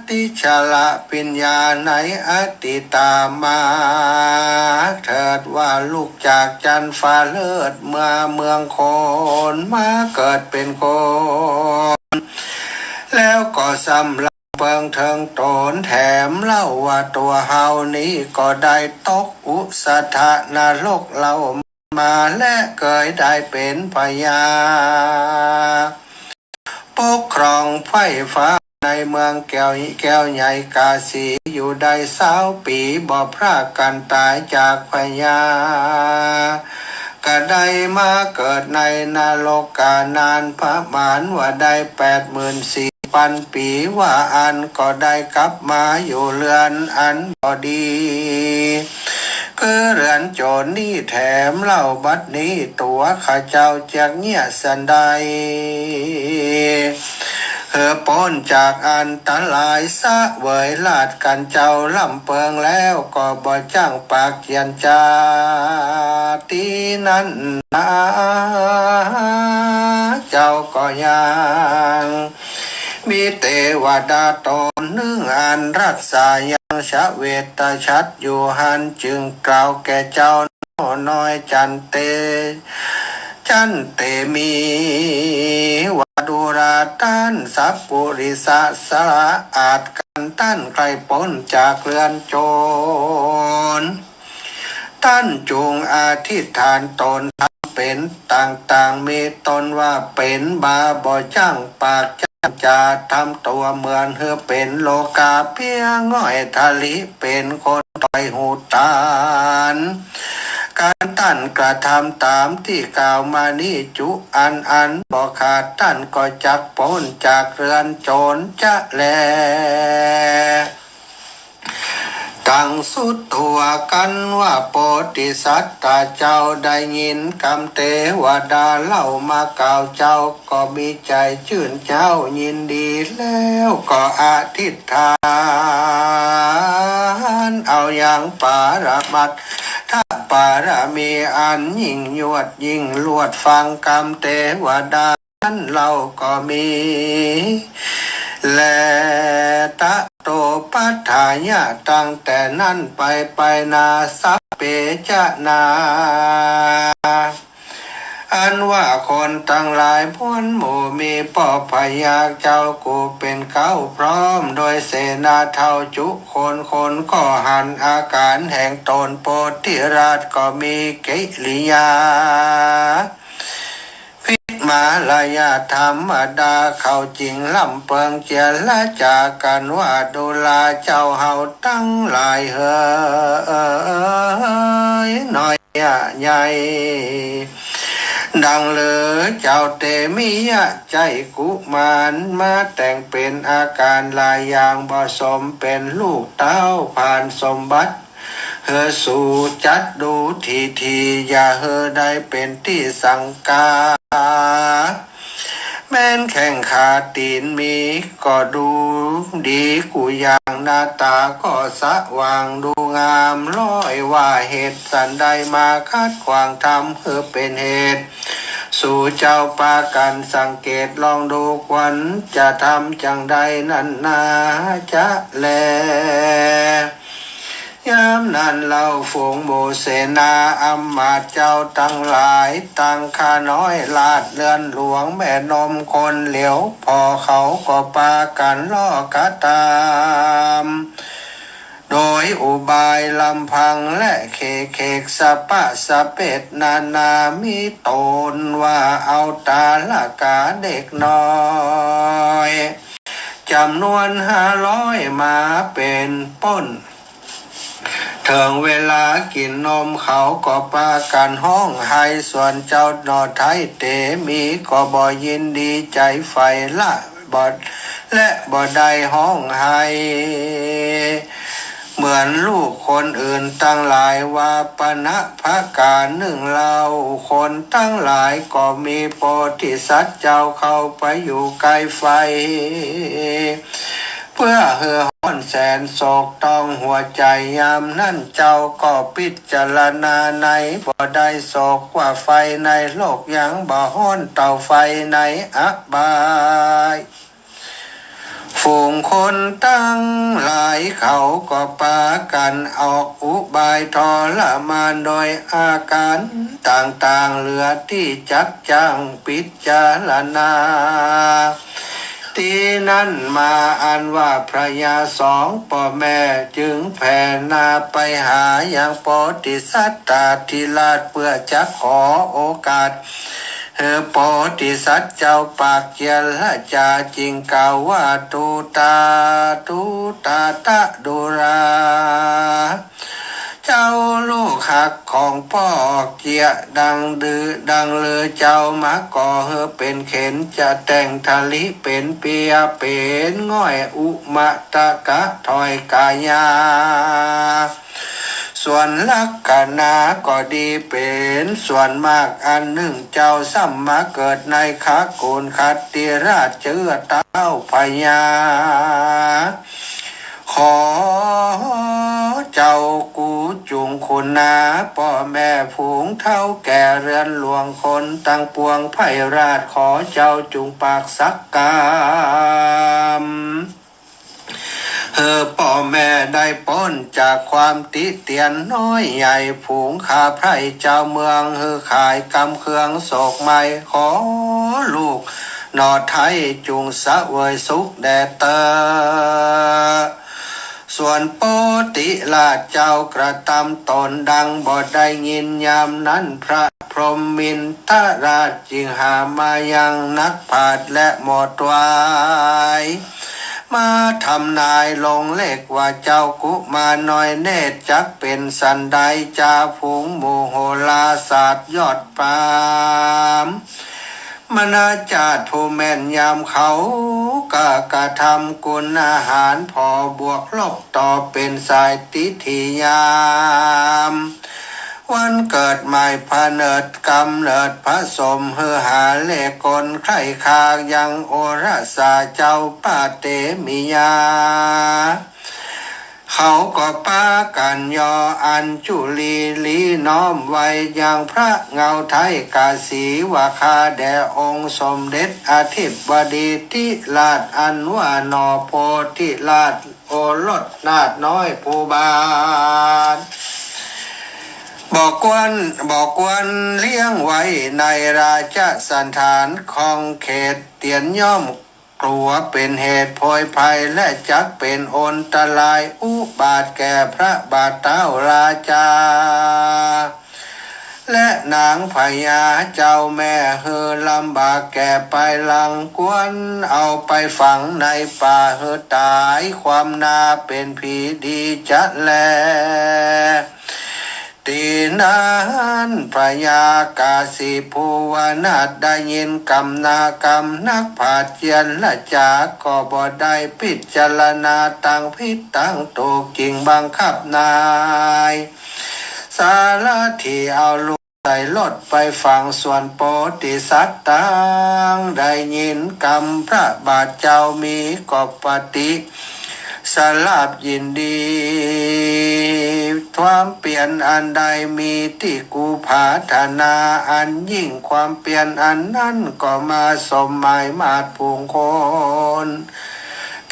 ติชละปิญญาในอติตามาเถิดว่าลูกจากจันฟ้าเลิศเมืองโคนมาเกิดเป็นคนแล้วก็สำลักเปิงเทิงโตนแถมเล่าว่าตัวเฮานี้ก็ได้ตกอุสถานรกเรามาและเคยได้เป็นพญาปกครองไฟฟ้าในเมืองแก้วใหญ่กาสีอยู่ได้20 ปีบ่พรากกันตายจากพญาก็ได้มาเกิดในนรกกานานประมาณว่าได้84,000 ปีว่าอันก็ได้กลับมาอยู่เรือนอันบ่ดีคือเรือนโจรนี่แถมเล่าบัดนี้ตัวข้าเจ้าจากเงี่ยสันใดพ้นจากอันตรายซะเวยลาดกันเจ้าลำเปิงแล้วก็บ่จ้างปากเกียนจาตีนั้นนะเจ้าก็ยังมีเทวดาตนหนึ่งอันรักษายังชะเวตชัดอยู่หันจึงกล่าวแก่เจ้าน้อยจันเตมีวดุราตันสัพปุริสสละอาจกันตั้นใครพ้นจากเรือนโจรท่านจงอธิษฐานตนทำเป็นต่างๆมีตนว่าเป็นบาบ่จ้างปากจ้างจาทำตัวเหมือนเป็นโลกาเพียงง่อยทะลิเป็นคนต่อยหูตานการตั้นกระทำตามที่กล่าวมานี้จุอันบอกขาดท่านก็จักพ้นจากเรือนโจรจะแลตั้งสุดตัวกันว่าโพธิสัตว์ตาเจ้าได้ยินคำเทวดาเล่ามาเก่าเจ้าก็มีใจชื่นเจ้ายินดีแล้วก็อธิษฐานเอาอย่างปารมัตถ์ถ้าปารมีอันยิ่งยวดยิ่งลวดฟังคำเทวดานั้นเราก็มีและตะโตปัฏฐายะตั้งแต่นั้นไปนาสัพเพจนาอันว่าคนทั้งหลายพ้นหมู่มีป่อพยากเจ้ากูเป็นเขาพร้อมโดยเสนาเท่าจุคนก็หันอาการแห่งตนโพธิราชก็มีกิริยาพิมาลายาธรรมดาเขาจริงลำเปิงเจียละจากกันว่าดูลาเจ้าเฮาตั้งหลายเฮ้ยหน่อยใหญ่ดังเลยเจ้าเตมิยะใจกุมารมาแต่งเป็นอาการลายอย่างผสมเป็นลูกเต้าผ่านสมบัติสู่จัดดูทีอย่าได้เป็นที่สังกาแม้นแข่งขาตีนมีก็ดูดีกูอย่างหน้าตาก็สว่างดูงามร้อยว่าเหตุสันใดมาคัดขวางทำเป็นเหตุสู่เจ้าปากันสังเกตลองดูควันจะทำจังใดนั่นนาจะแลยามนั้นเราฝูงหมู่เสนาอำมาตย์เจ้าทั้งหลายตั้งข้าน้อยลาดเรือนหลวงแม่นมคนเหลียวพอเขาก็ปากันล่อกะตาม โดยอุบายลำพังและเคกสะปะสะเป็ดนานามีตนว่าเอาตาละกาเด็กน้อยจำนวน500มาเป็นป้นถึงเวลากินนมเขาก็ปากันห้องไห้ส่วนเจ้าหนอไทยเตมีก็บ่ยินดีใจไฟละบอดและบ่ได้ห้องไห้เหมือนลูกคนอื่นตั้งหลายว่าปณะภาการหนึ่งเล่าคนตั้งหลายก็มีโพธิสัตว์เจ้าเข้าไปอยู่ใกล้ไฟเพื่อเหือห้อนแสนโศกต้องหัวใจยามนั่นเจ้าก็พิจารณาในบ่ได้โศกว่าไฟในโลกยังบ่ห้อนเต่าไฟในอบายฝูงคนตั้งหลายเขาก็ปากันออกอุบายทรมานโดยอาการต่างๆเหลือที่จักจังพิจารณาที่นั่นมาอันว่าพระยาสองพ่อแม่จึงแผ่นาไปหาอย่างโพธิสัตตาธิราชเพื่อจะขอโอกาสโพธิสัตว์เจ้าปากเจรจาจริงกล่าวว่าตูตาตะดูราเจ้าลูกหักของพ่อเกียดังลือเจ้ามาก่อเป็นเข็นจะแต่งทะลิเป็นเปียเป็นง่อยอุมะตะกะถอยกายาส่วนลักษณะก็ดีเป็นส่วนมากอันหนึ่งเจ้าสัมมาเกิดในขากูลคัตติราชเจือเต้าพญาขอเจ้ากูจุงคุณนาพ่อแม่ผูงเท่าแก่เรือนหลวงคนตั้งปวงไพราชขอเจ้าจุงปากสักกามพ่อแม่ได้พ้นจากความติเตียนน้อยใหญ่ผูงข้าไพรเจ้าเมืองขายกำเครื่องโศกไม่ขอลูกนอไทยจุงสะเวยสุขแดดเตอส่วนโปติราชเจ้ากระทำตนดังบ่ได้ยินยามนั้นพระพรหมินทราชจึงหามายังนักปราชญ์และหมดวายมาทำนายลงเลขว่าเจ้ากุมาน้อยเนตรจักเป็นสันใดจาฝูงหมู่โหราศาสตร์ยอดปามมนาจาตุผู้แม่นยามเขากระทำกุณอาหารพอบวกลบต่อเป็นสายติทิยามวันเกิดใหม่พระเนิดกำเนิดพระสมหาเลกลไข่คายังโอราสาเจ้าป้าเตมิยาเขาก็ป้ากันยออัญจุลีน้อมไว้ยังพระเงาไทยกาสีวาคาแด่องค์สมเด็จอธิบดีธิราชอันว่านอโพธิราชโอรสนาถน้อยภูบาลบอกวนเลี้ยงไว้ในราชสันฐานของเขตเตียนย่อมกลัวเป็นเหตุโพยภัยและจักเป็นอนตรายอุบาทแก่พระบาทเต้าราชาและนางพญาเจ้าแม่ลำบากแก่ไปลังกวนเอาไปฝังในป่าตายความนาเป็นผีดีจะแลตีนั้นพระยากาสีภูวนาถได้ยินกำนากรรมนักผาเจียนละจาก็บ่ได้พิจารณาตั้งพิษตั้งตกจริงบังคับนายสารที่เอาลูกใส่รถไปฟังส่วนโพธิสัตว์ต่างได้ยินกรรมพระบาทเจ้ามีกปฏิสลาบยินดีความเปลี่ยนอันใดมีที่กูผาธนาอันยิ่งความเปลี่ยนอันนั้นก็มาสมหมายมาดผูงคน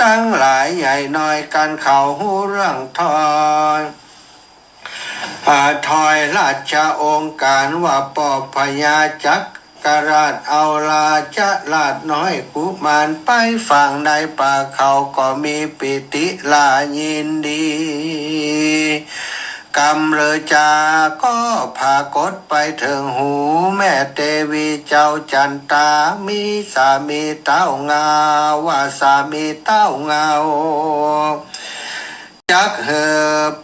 ตั้งหลายใหญ่น้อยกันเขาหูเรื่องทอยราชองค์การว่าปอบพญาจัก กราชเอาลาจะลาดน้อยกุมารไปฝั่งในป่าเขาก็มีปิติลายินดีกำเลอจาก็พากดไปถึงหูแม่เทวีเจ้าจันตามีสามีเต้าเงาว่าสามีเต้าเงาจัก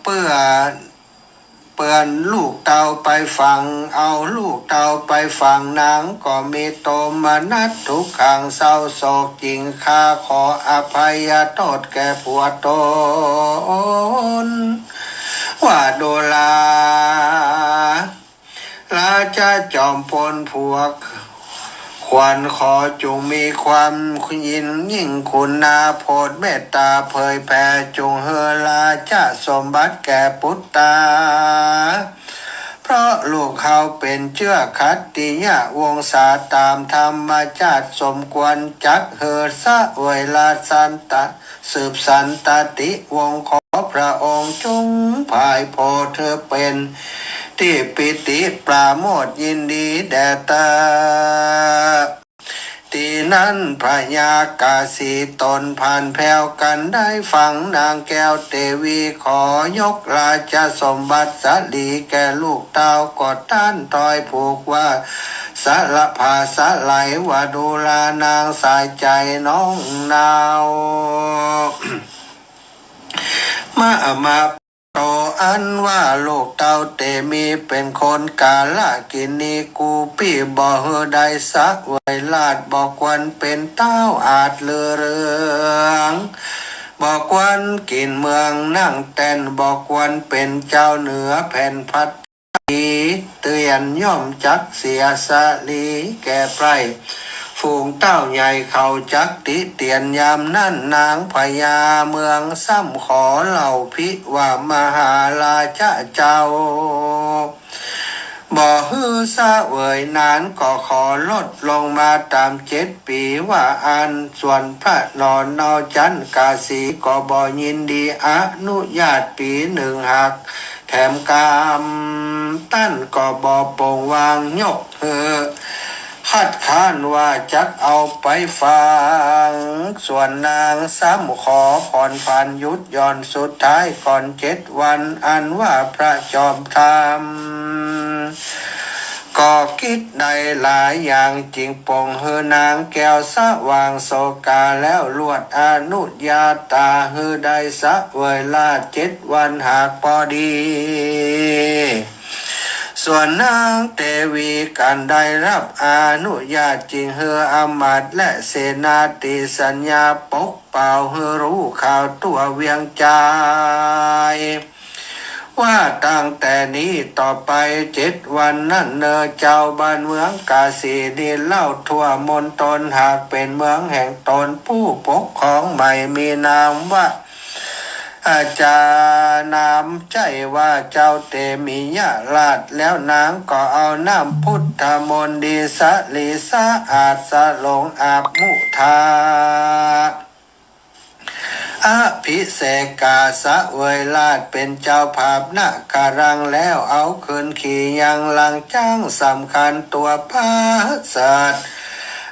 เปื่อนลูกเต่าไปฟังเอาลูกเต่าไปฟังนางก็มีโตมนัสทุกขังเศร้าโศกจริงข้าขออภัยโทษแก่ผัวตนว่าโดลาจะจอมพลพวกควรขอจงมีความยินยิ่งคุณนาโพดเมตตาเผยแผ่จงเฮลาจะสมบัติแก่ปุตตาเพราะลูกเขาเป็นเชื้อคัตติยวงศาตามธรรมชาติสมควรจักเฮสะเวลาสันตะสืบสันตติวงขอพระองค์จงภายโพเธอเป็นที่ปิติปราโมทยินดีแด่ตาที่นั้นพระยากาสีตนผ่านแผ่วกันได้ฟังนางแก้วเทวีขอยกราชสมบัติสลีแก่ลูกเต้ากอดต้านตอยผูกว่าสารภาสะไหลว่าดูลานางสายใจน้องนาวมาโตอันว่าลูกเต้าเตมีเป็นคนกาลกินีกูพี่บ่เฮใดสักไวลาดบอกวันเป็นเต้าอาจเรืองบอกวันกินเมืองนั่งแตนบอกวันเป็นเจ้าเหนือแผ่นพัดเตือนย่อมจักเสียสลีแก่ไพรฝูงเต้าใหญ่เขาจักติเตียนยามนั่นนางพญาเมืองซ้ำขอเหล่าพิว่ามหาราชเจ้าบ่ฮือซะเวยนานก็ขอลดลงมาตาม7 ปีว่าอันส่วนพระนอนเนาจันกาสีก็บ่ยินดีอนุญาตปี1หักแถมกามตั้นก็บ่ปงวางยกคัดค้านว่าจักเอาไปฟังส่วนนางซ้ำขอผ่อนผันยุดย่อนสุดท้ายก่อน7 วันอันว่าพระจอมธรรมก็คิดในหลายอย่างจริงปงเฮอนางแก้วสว่างโศกาแล้วลวดอนุญาตาเฮอได้สะเวลา7 วันหากพอดีส่วนนางเทวีกันได้รับอนุญาตจริงเฮออมาตย์และเสนาติสัญญาปกเป่าเฮอรู้ข่าวตัวเวียงใจว่าตั้งแต่นี้ต่อไป7 วันนั้นเนอเจ้าบ้านเมืองกาสีดีเล่าทั่วมณฑลหากเป็นเมืองแห่งตนผู้ปกครองใหม่มีนามว่าอาจารย์นามใจว่าเจ้าเตมียะราชแล้วนางก็เอาน้ำพุทธมนต์ดีสะลีสะอาดสะหลงอาบมุทาอภิเษกกาสะเวยราชเป็นเจ้าภาพนาการังแล้วเอาคืนขี่ยังลังจ้างสำคัญตัวพระสัตว์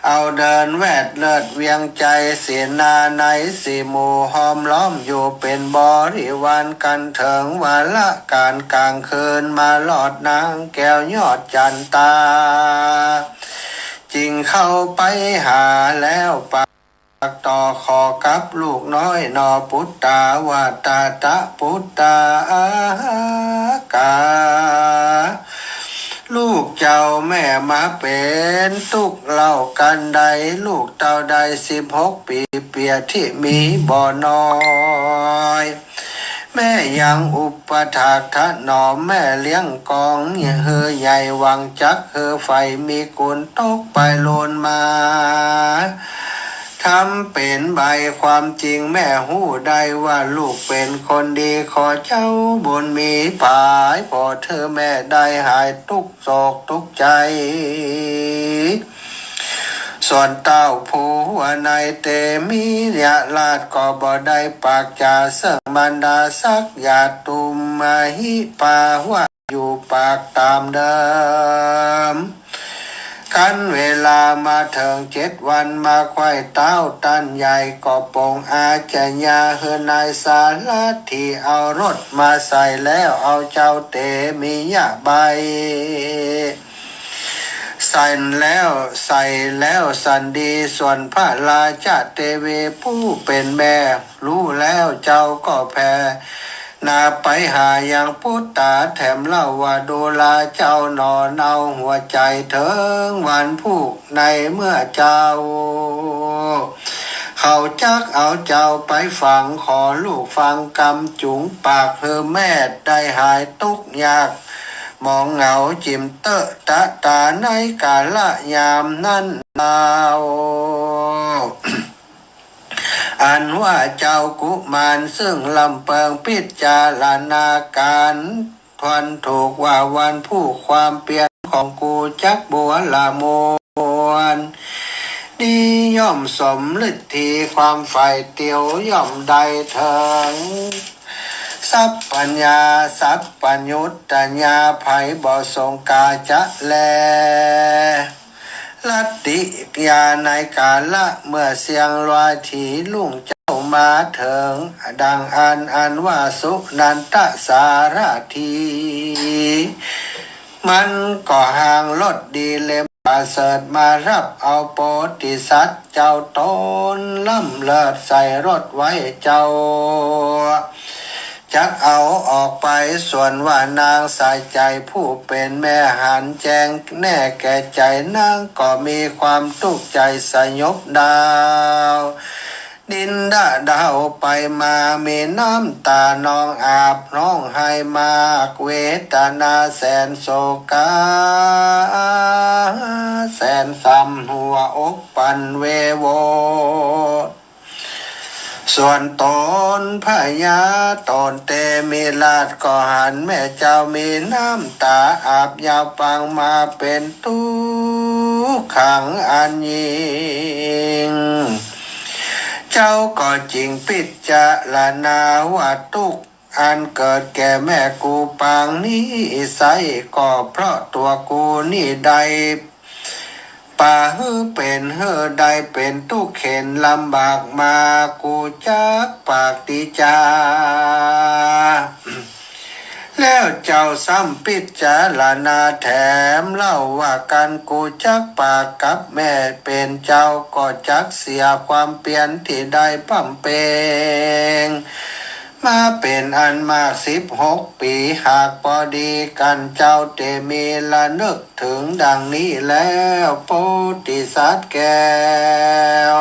เอาเดินแวดเลิศเวียงใจเสนาในสี่หมู่ห้อมล้อมอยู่เป็นบริวารกันเถิงวาละการกลางคืนมาหลอดนางแก้วยอดจันตาจริงเข้าไปหาแล้วปากต่อขอกับลูกน้อยนอพุตตาวาตาตะพุตตากาลูกเจ้าแม่มาเป็นตุกเล่ากันใดลูกเต่าใด16 ปีเปียที่มีบ่อน้อยแม่ยังอุปถากถนอมแม่เลี้ยงกองเฮอใหญ่วังจักเฮอไฟมีกุนตกไปโลนมาทำเป็นใบความจริงแม่หู้ได้ว่าลูกเป็นคนดีขอเจ้าบุญมีผายพอเธอแม่ได้หายทุกโศกทุกใจส่วนเต้าผู้ในเตมียะลาดก็บ่ได้ปากจาเสื่องบรรดาสักยาตุมมาหิปาว่าอยู่ปากตามเดิม กันเวลามาถึง7 วันมาควายเต้าตันใหญ่ก็ปงอาจารยาเฮือนายสารที่เอารถมาใส่แล้วเอาเจ้าเตมียะใบใส่แล้วสันดีส่วนพระราชาเทวีผู้เป็นแม่รู้แล้วเจ้าก็แพ้นาไปหายังพุทธาแถมเล่าว่าดูลาเจ้านอนเอาหัวใจถึงวันผู้ในเมื่อเจ้าเขาจักเอาเจ้าไปฝังขอลูกฟังกำจุงปากเธอแม่ได้หายทุกยากมองเหงาจิมเตอะตาตาในกาละยามนั้นนาวอันว่าเจ้ากุมารซึ่งลำเปิงพิจารณาการทวนถูกว่าวันผู้ความเปลี่ยนของกูจักบัวละมวนดีย่อมสมฤทธิความใฝ่เตียวย่อมใดเถิงสัพปัญญาสัพปัญญุตตัญญาภัยบ่ทรงกาจะแลลัตติยาในกาละเมื่อเสียงลอยถีลุ่งเจ้ามาเถิงดังอันว่าสุนันตสารทีมันก็ห่างลดดีเล็มประเสริฐมารับเอาโปติสัตว์เจ้าตนล่ำเลิศใส่รถไว้เจ้าจักเอาออกไปส่วนว่านางสายใจผู้เป็นแม่หันแจงแน่แก่ใจนางก็มีความทุกข์ใจสยบดาวดินดาวไปมามีน้ำตานองอาบร้องไห้มากเวทนาแสนโศกาแสนซ้ำหัวอกปันเวโวส่วนตนพญาตนเตมีลาดก็หันแม่เจ้ามีน้ำตาอาบยาวปังมาเป็นทุกขังอันยิ่งเจ้าก็จริงพิจารณาว่าทุกอันเกิดแก่แม่กูปางนี้ใสก็เพราะตัวกูนี่ใดป่าเป็นใดเป็นทุกข์เข็นลำบากมากูจักปากดีจาแล้วเจ้าซ้ำพิจารณาแถมเล่าว่ากันกูจักปากกับแม่เป็นเจ้าก็จักเสียความเปลี่ยนที่ได้ปั่มเปงมาเป็นอันมาก16 ปีหากพอดีกันเจ้าเตมีละนึกถึงดังนี้แล้วโพธิสัตว์แก้ว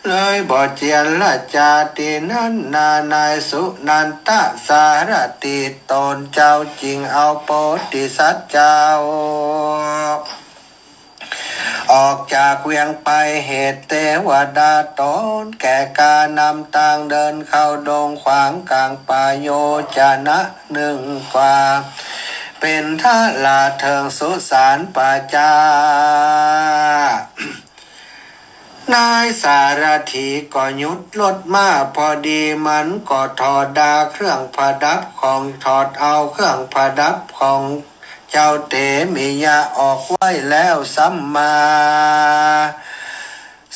เลยบ่เจียนละจาตินั้นนานายสุนันตสารติตนเจ้าจริงเอาโพธิสัตว์เจ้าออกจากเวียงไปเหตุเทวดาตนแก่การนำต่างเดินเข้าดงขวางกลางป่าโยจนะ1 กว่าเป็นท่าลาเทิงสุสานป่าจานายสารถีก็ยุดรถมาพอดีมันก็ถอดดาเครื่องประดับของถอดเอาเครื่องประดับของเจ้าเตมียาออกไว้แล้วสัมมา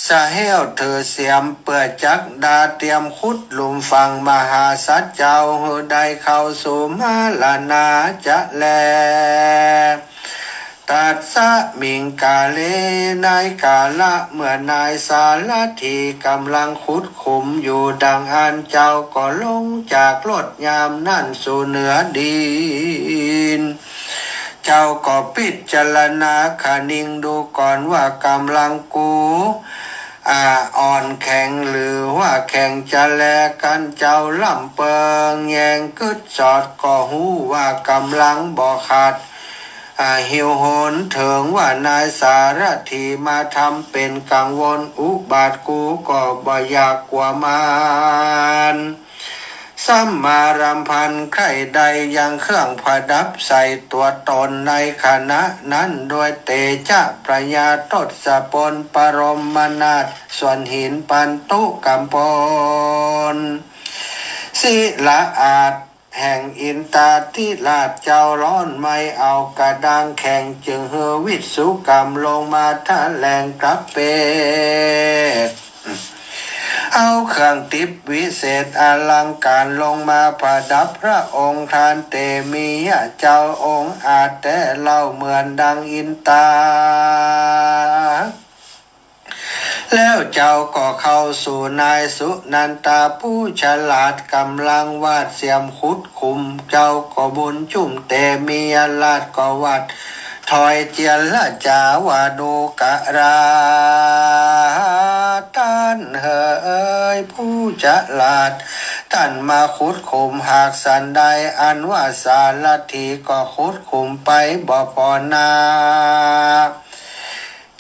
สะเฮวเธอเสียมเปื่อจักดาเตรียมขุดหลุมฝังมหาสัจเจ้าได้เข้าสู่มาลานาจะแลตัดสะมิงกาเลนายกาละเมื่อนายสารถีกำลังขุดขุมอยู่ดังอันเจ้าก็ลงจากรถยามนั่นสู่เหนือดินเจ้าก็พิจารณาคนิ่งดูก่อนว่ากำลังกูอ่อนแข็งหรือว่าแข็งจะแลกันเจ้าลำเปิงแยงกึดจอดก็หูว่ากำลังบ่ขาดหิวโหนถึงว่านายสารถีมาทำเป็นกังวลอุบาทกูก็บ่อยากกว่ามันสัมมารำพันใครใดยังเครื่องประดับใส่ตัวตนในขณะนั้นโดยเตชะประญาตสปนปรมนาถส่วนหินปันตุกัมปนศิละอาจ แห่งอินตาที่ลาดเจ้าร้อนไม่เอากระดังแข่งจึงเฮอวิสุกรรมลงมาท่าแรงกลับเปเอาเครื่องติบวิเศษอลังการลงมาประดับพระองค์ทานเตมียะเจ้าองค์อาจแต่เล่าเหมือนดังอินตาแล้วเจ้าก็เข้าสู่นายสุนันตาผู้ฉลาดกำลังวาดเสียมขุดคุมเจ้าก็บุญจุ่มเตมียลาดก็วัดถอยเจียนละจาวาดูกะราตันเฮยผู้ฉลาดท่านมาขุดคุมหากสันใดอันว่าสารทีก็ขุดคุมไปบ่พอนา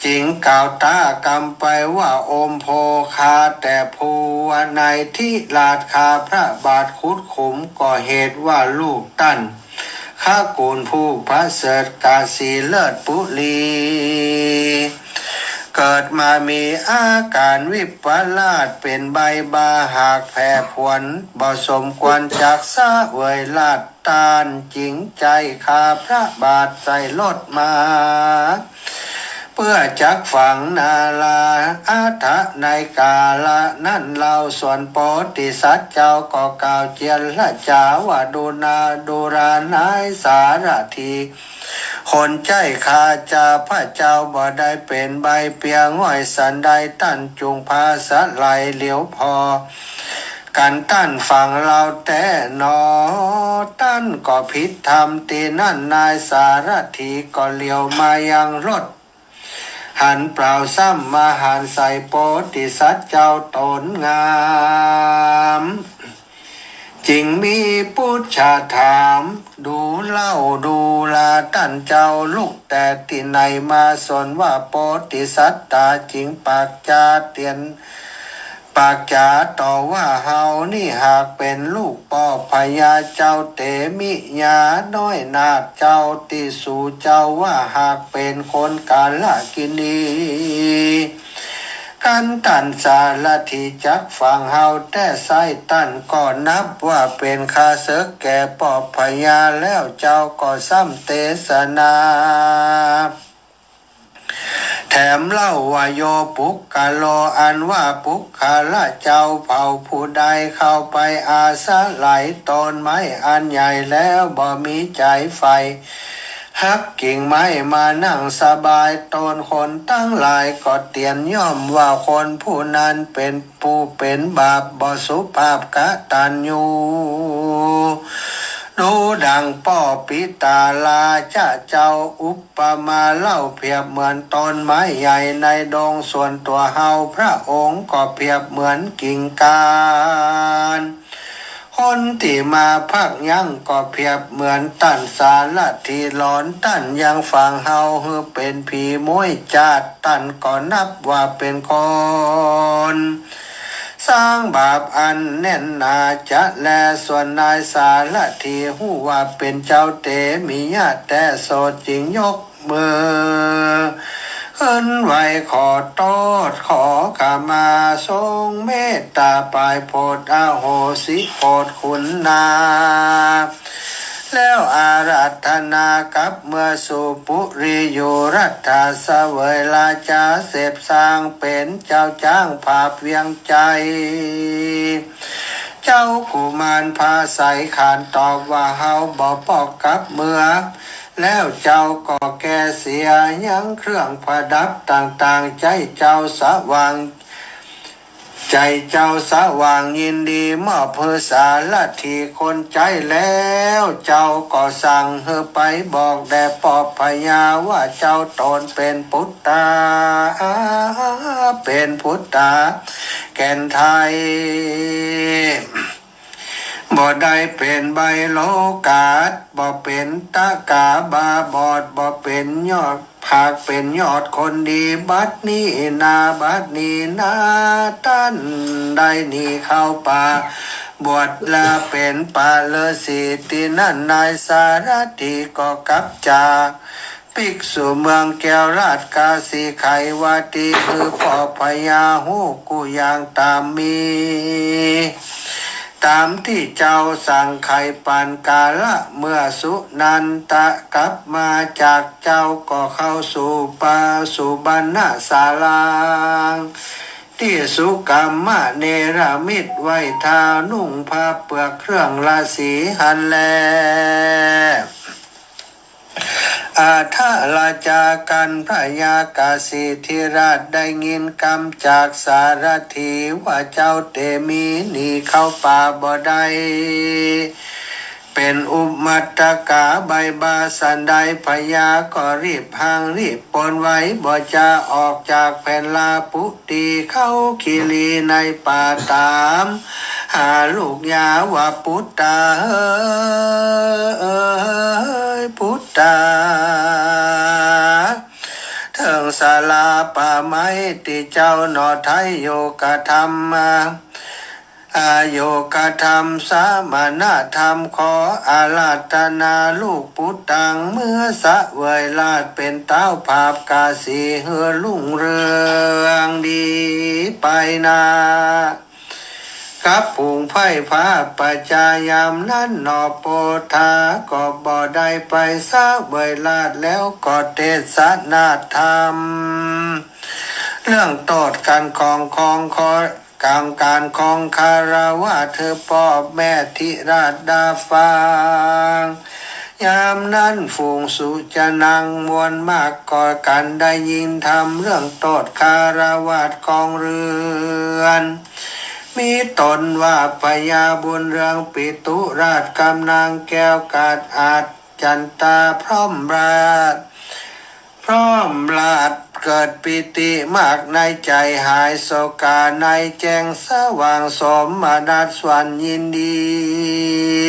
จริงกล่าวตากรรมไปว่าโอมโพคาแต่ภูวในที่ลาดคาพระบาทขุดขุมก็เหตุว่าลูกตั้นข้ากูลผู้พระเสดกาสีเลิศปุลีเกิดมามีอาการวิปลาสเป็นใบบาหากแผ่ผวนบ่สมควรจากซาเวยลาดตานจริงใจคาพระบาทใส่ลดมาเพื่อจักฝังนาลาอาทะในกาละนั่นเราส่วนโปติสัตเจ้าก็กล่าวเจียนละจาว่าดูนาดูรานายสารทีคนใจคาจาพระเจ้าบ่ได้เป็นใบเปียง่อยสันใดตั้นจุงพาสะไหลเหลียวพอกันตั้นฝั่งเราแต่นอตั้นก็ผิดธรรมตีนั่นนายสารทีก็เลี้ยวมายังรถหันเปล่าซ้ำมาหันใส่โปติสัตเจ้าตนงามจริงมีพุทธาถามดูเล่าดูลาตั้นเจ้าลูกแต่ติไหนมาสนว่าโปติสัตตาจริงปากจาเตียนปากจาต่อว่าเฮานี่หากเป็นลูกป่อพญาเจ้าเตมิญาน้อยนาดเจ้าติสู่เจ้าว่าหากเป็นคนกาลกินีกันตันสารทีจักฟังเฮาแต่ไส้ตันก็นับว่าเป็นคาเสกแก่ปอบพญาแล้วเจ้าก็ซ้ำเตสนาแถมเล่าว่าโยปุกกะโลอันว่าปุกคาละเจ้าเผ่าผู้ใดเข้าไปอาสาไหลตนไม้อันใหญ่แล้วบ่มีใจไฟฮักกิ่งไม้มานั่งสบายตนคนตั้งหลายก็เตียนย่อมว่าคนผู้นั้นเป็นผู้เป็นบาปบ่สุภาพกตัญญูดูดังป้อปิตาลาจะเจ้าอุปมาเล่าเปรียบเหมือนต้นไม้ใหญ่ในดงส่วนตัวเฮาพระองค์ก็เปรียบเหมือนกิ่งกาญคนที่มาพักยังก็เปรียบเหมือนตั้นสารที่ร้อนตั้นยังฟังเฮาฮือเป็นผีม้วยจาดตั้นก็นับว่าเป็นคนสร้างบาปอันแน่นหนาจะแลส่วนนายสารทีหูว่าเป็นเจ้าเตมีญาติแต่โสดจริงยกมือขึ้นไหวขอโทษขอขมาทรงเมตตาปลายโพดอโหสิโพดคุณนาแล้วอาราธนากับเมื่อสุปุริโยรัตถาเสวยลาจาเสพสร้างเป็นเจ้าจ้างภาพเวียงใจเจ้ากุมารพาใสขานตอบว่าเฮาบ่ปอกกับเมื่อแล้วเจ้าก็แก่เสียยังเครื่องประดับต่างๆใจเจ้าสว่างใจเจ้าสว่างยินดีมอบเพื่อสารทีคนใจแล้วเจ้าก็สั่งเฮอไปบอกแด่ปอบพญาว่าเจ้าตนเป็นพุทธาเป็นพุทธาแก่นไทยบ่ได้เป็นใบโลกาดบ่เป็นตะกาบาบอดบ่เป็นยอดผักเป็นยอดคนดีบัดนี้นาบัดนี้นาท่านได้นี่เข้าป่าบวชลาเป็นปาเลสีตินั่นนายสารทีก็กลับจากภิกษุเมืองแก้วราชกาสีไขวาตีคือพ่อพญาหูกูยางตามมี ตามที่เจ้าสั่งไข่ปันกาละเมื่อสุนันตะกลับมาจากเจ้าก็เข้าสู่ป่าสุบรรณศาลาที่สุกรรมะเนรมิตไว้ทานุ่งผ้าเปลือกเครื่องราศีหันแลอาทาราจากันพระยากาสิธิราชได้ยินกรรมจากสารถีว่าเจ้าเตมีหนีเข้าป่าบ่ได้เป็นอุมัตตกาใบบาสันใดพญาก็รีบหางรีบปนไว้บ่จะออกจากแผ่นลาปุตีเข้าคีรีในป่าตามหาลูกยาว่าพุทธาพุทธาเถิงศาลาป่าไม้ที่เจ้าหนอไทยโยกธรรมมาอาโยกธรรมสามณธรรมขออาราธนาลูกพุทธังเมื่อสะเวยลาดเป็นเต้าภาพกาสีเฮือลุ่งเรืองดีไปนากับผงไพ่ฟ้าปัจจายามนั้นนอโปธาก็บ่ได้ไปสะเวยลาดแล้วก็เทศนาธรรมเรื่องโตดกันของคการของคาราวะเธอพ่อแม่ธิราชดาฟังยามนั้นฝูงสุจะนังมวลมากก่อกันได้ยินทำเรื่องโตดคาราวะของเรือนมีตนว่าพญาบุญเรืองปิตุราชกำนางแก้วกาดอาจจันตาพร้อมลาดเกิดปิติมากในใจหายโศกาในแจ้งสว่างสมนัสสวรรค์ยินดี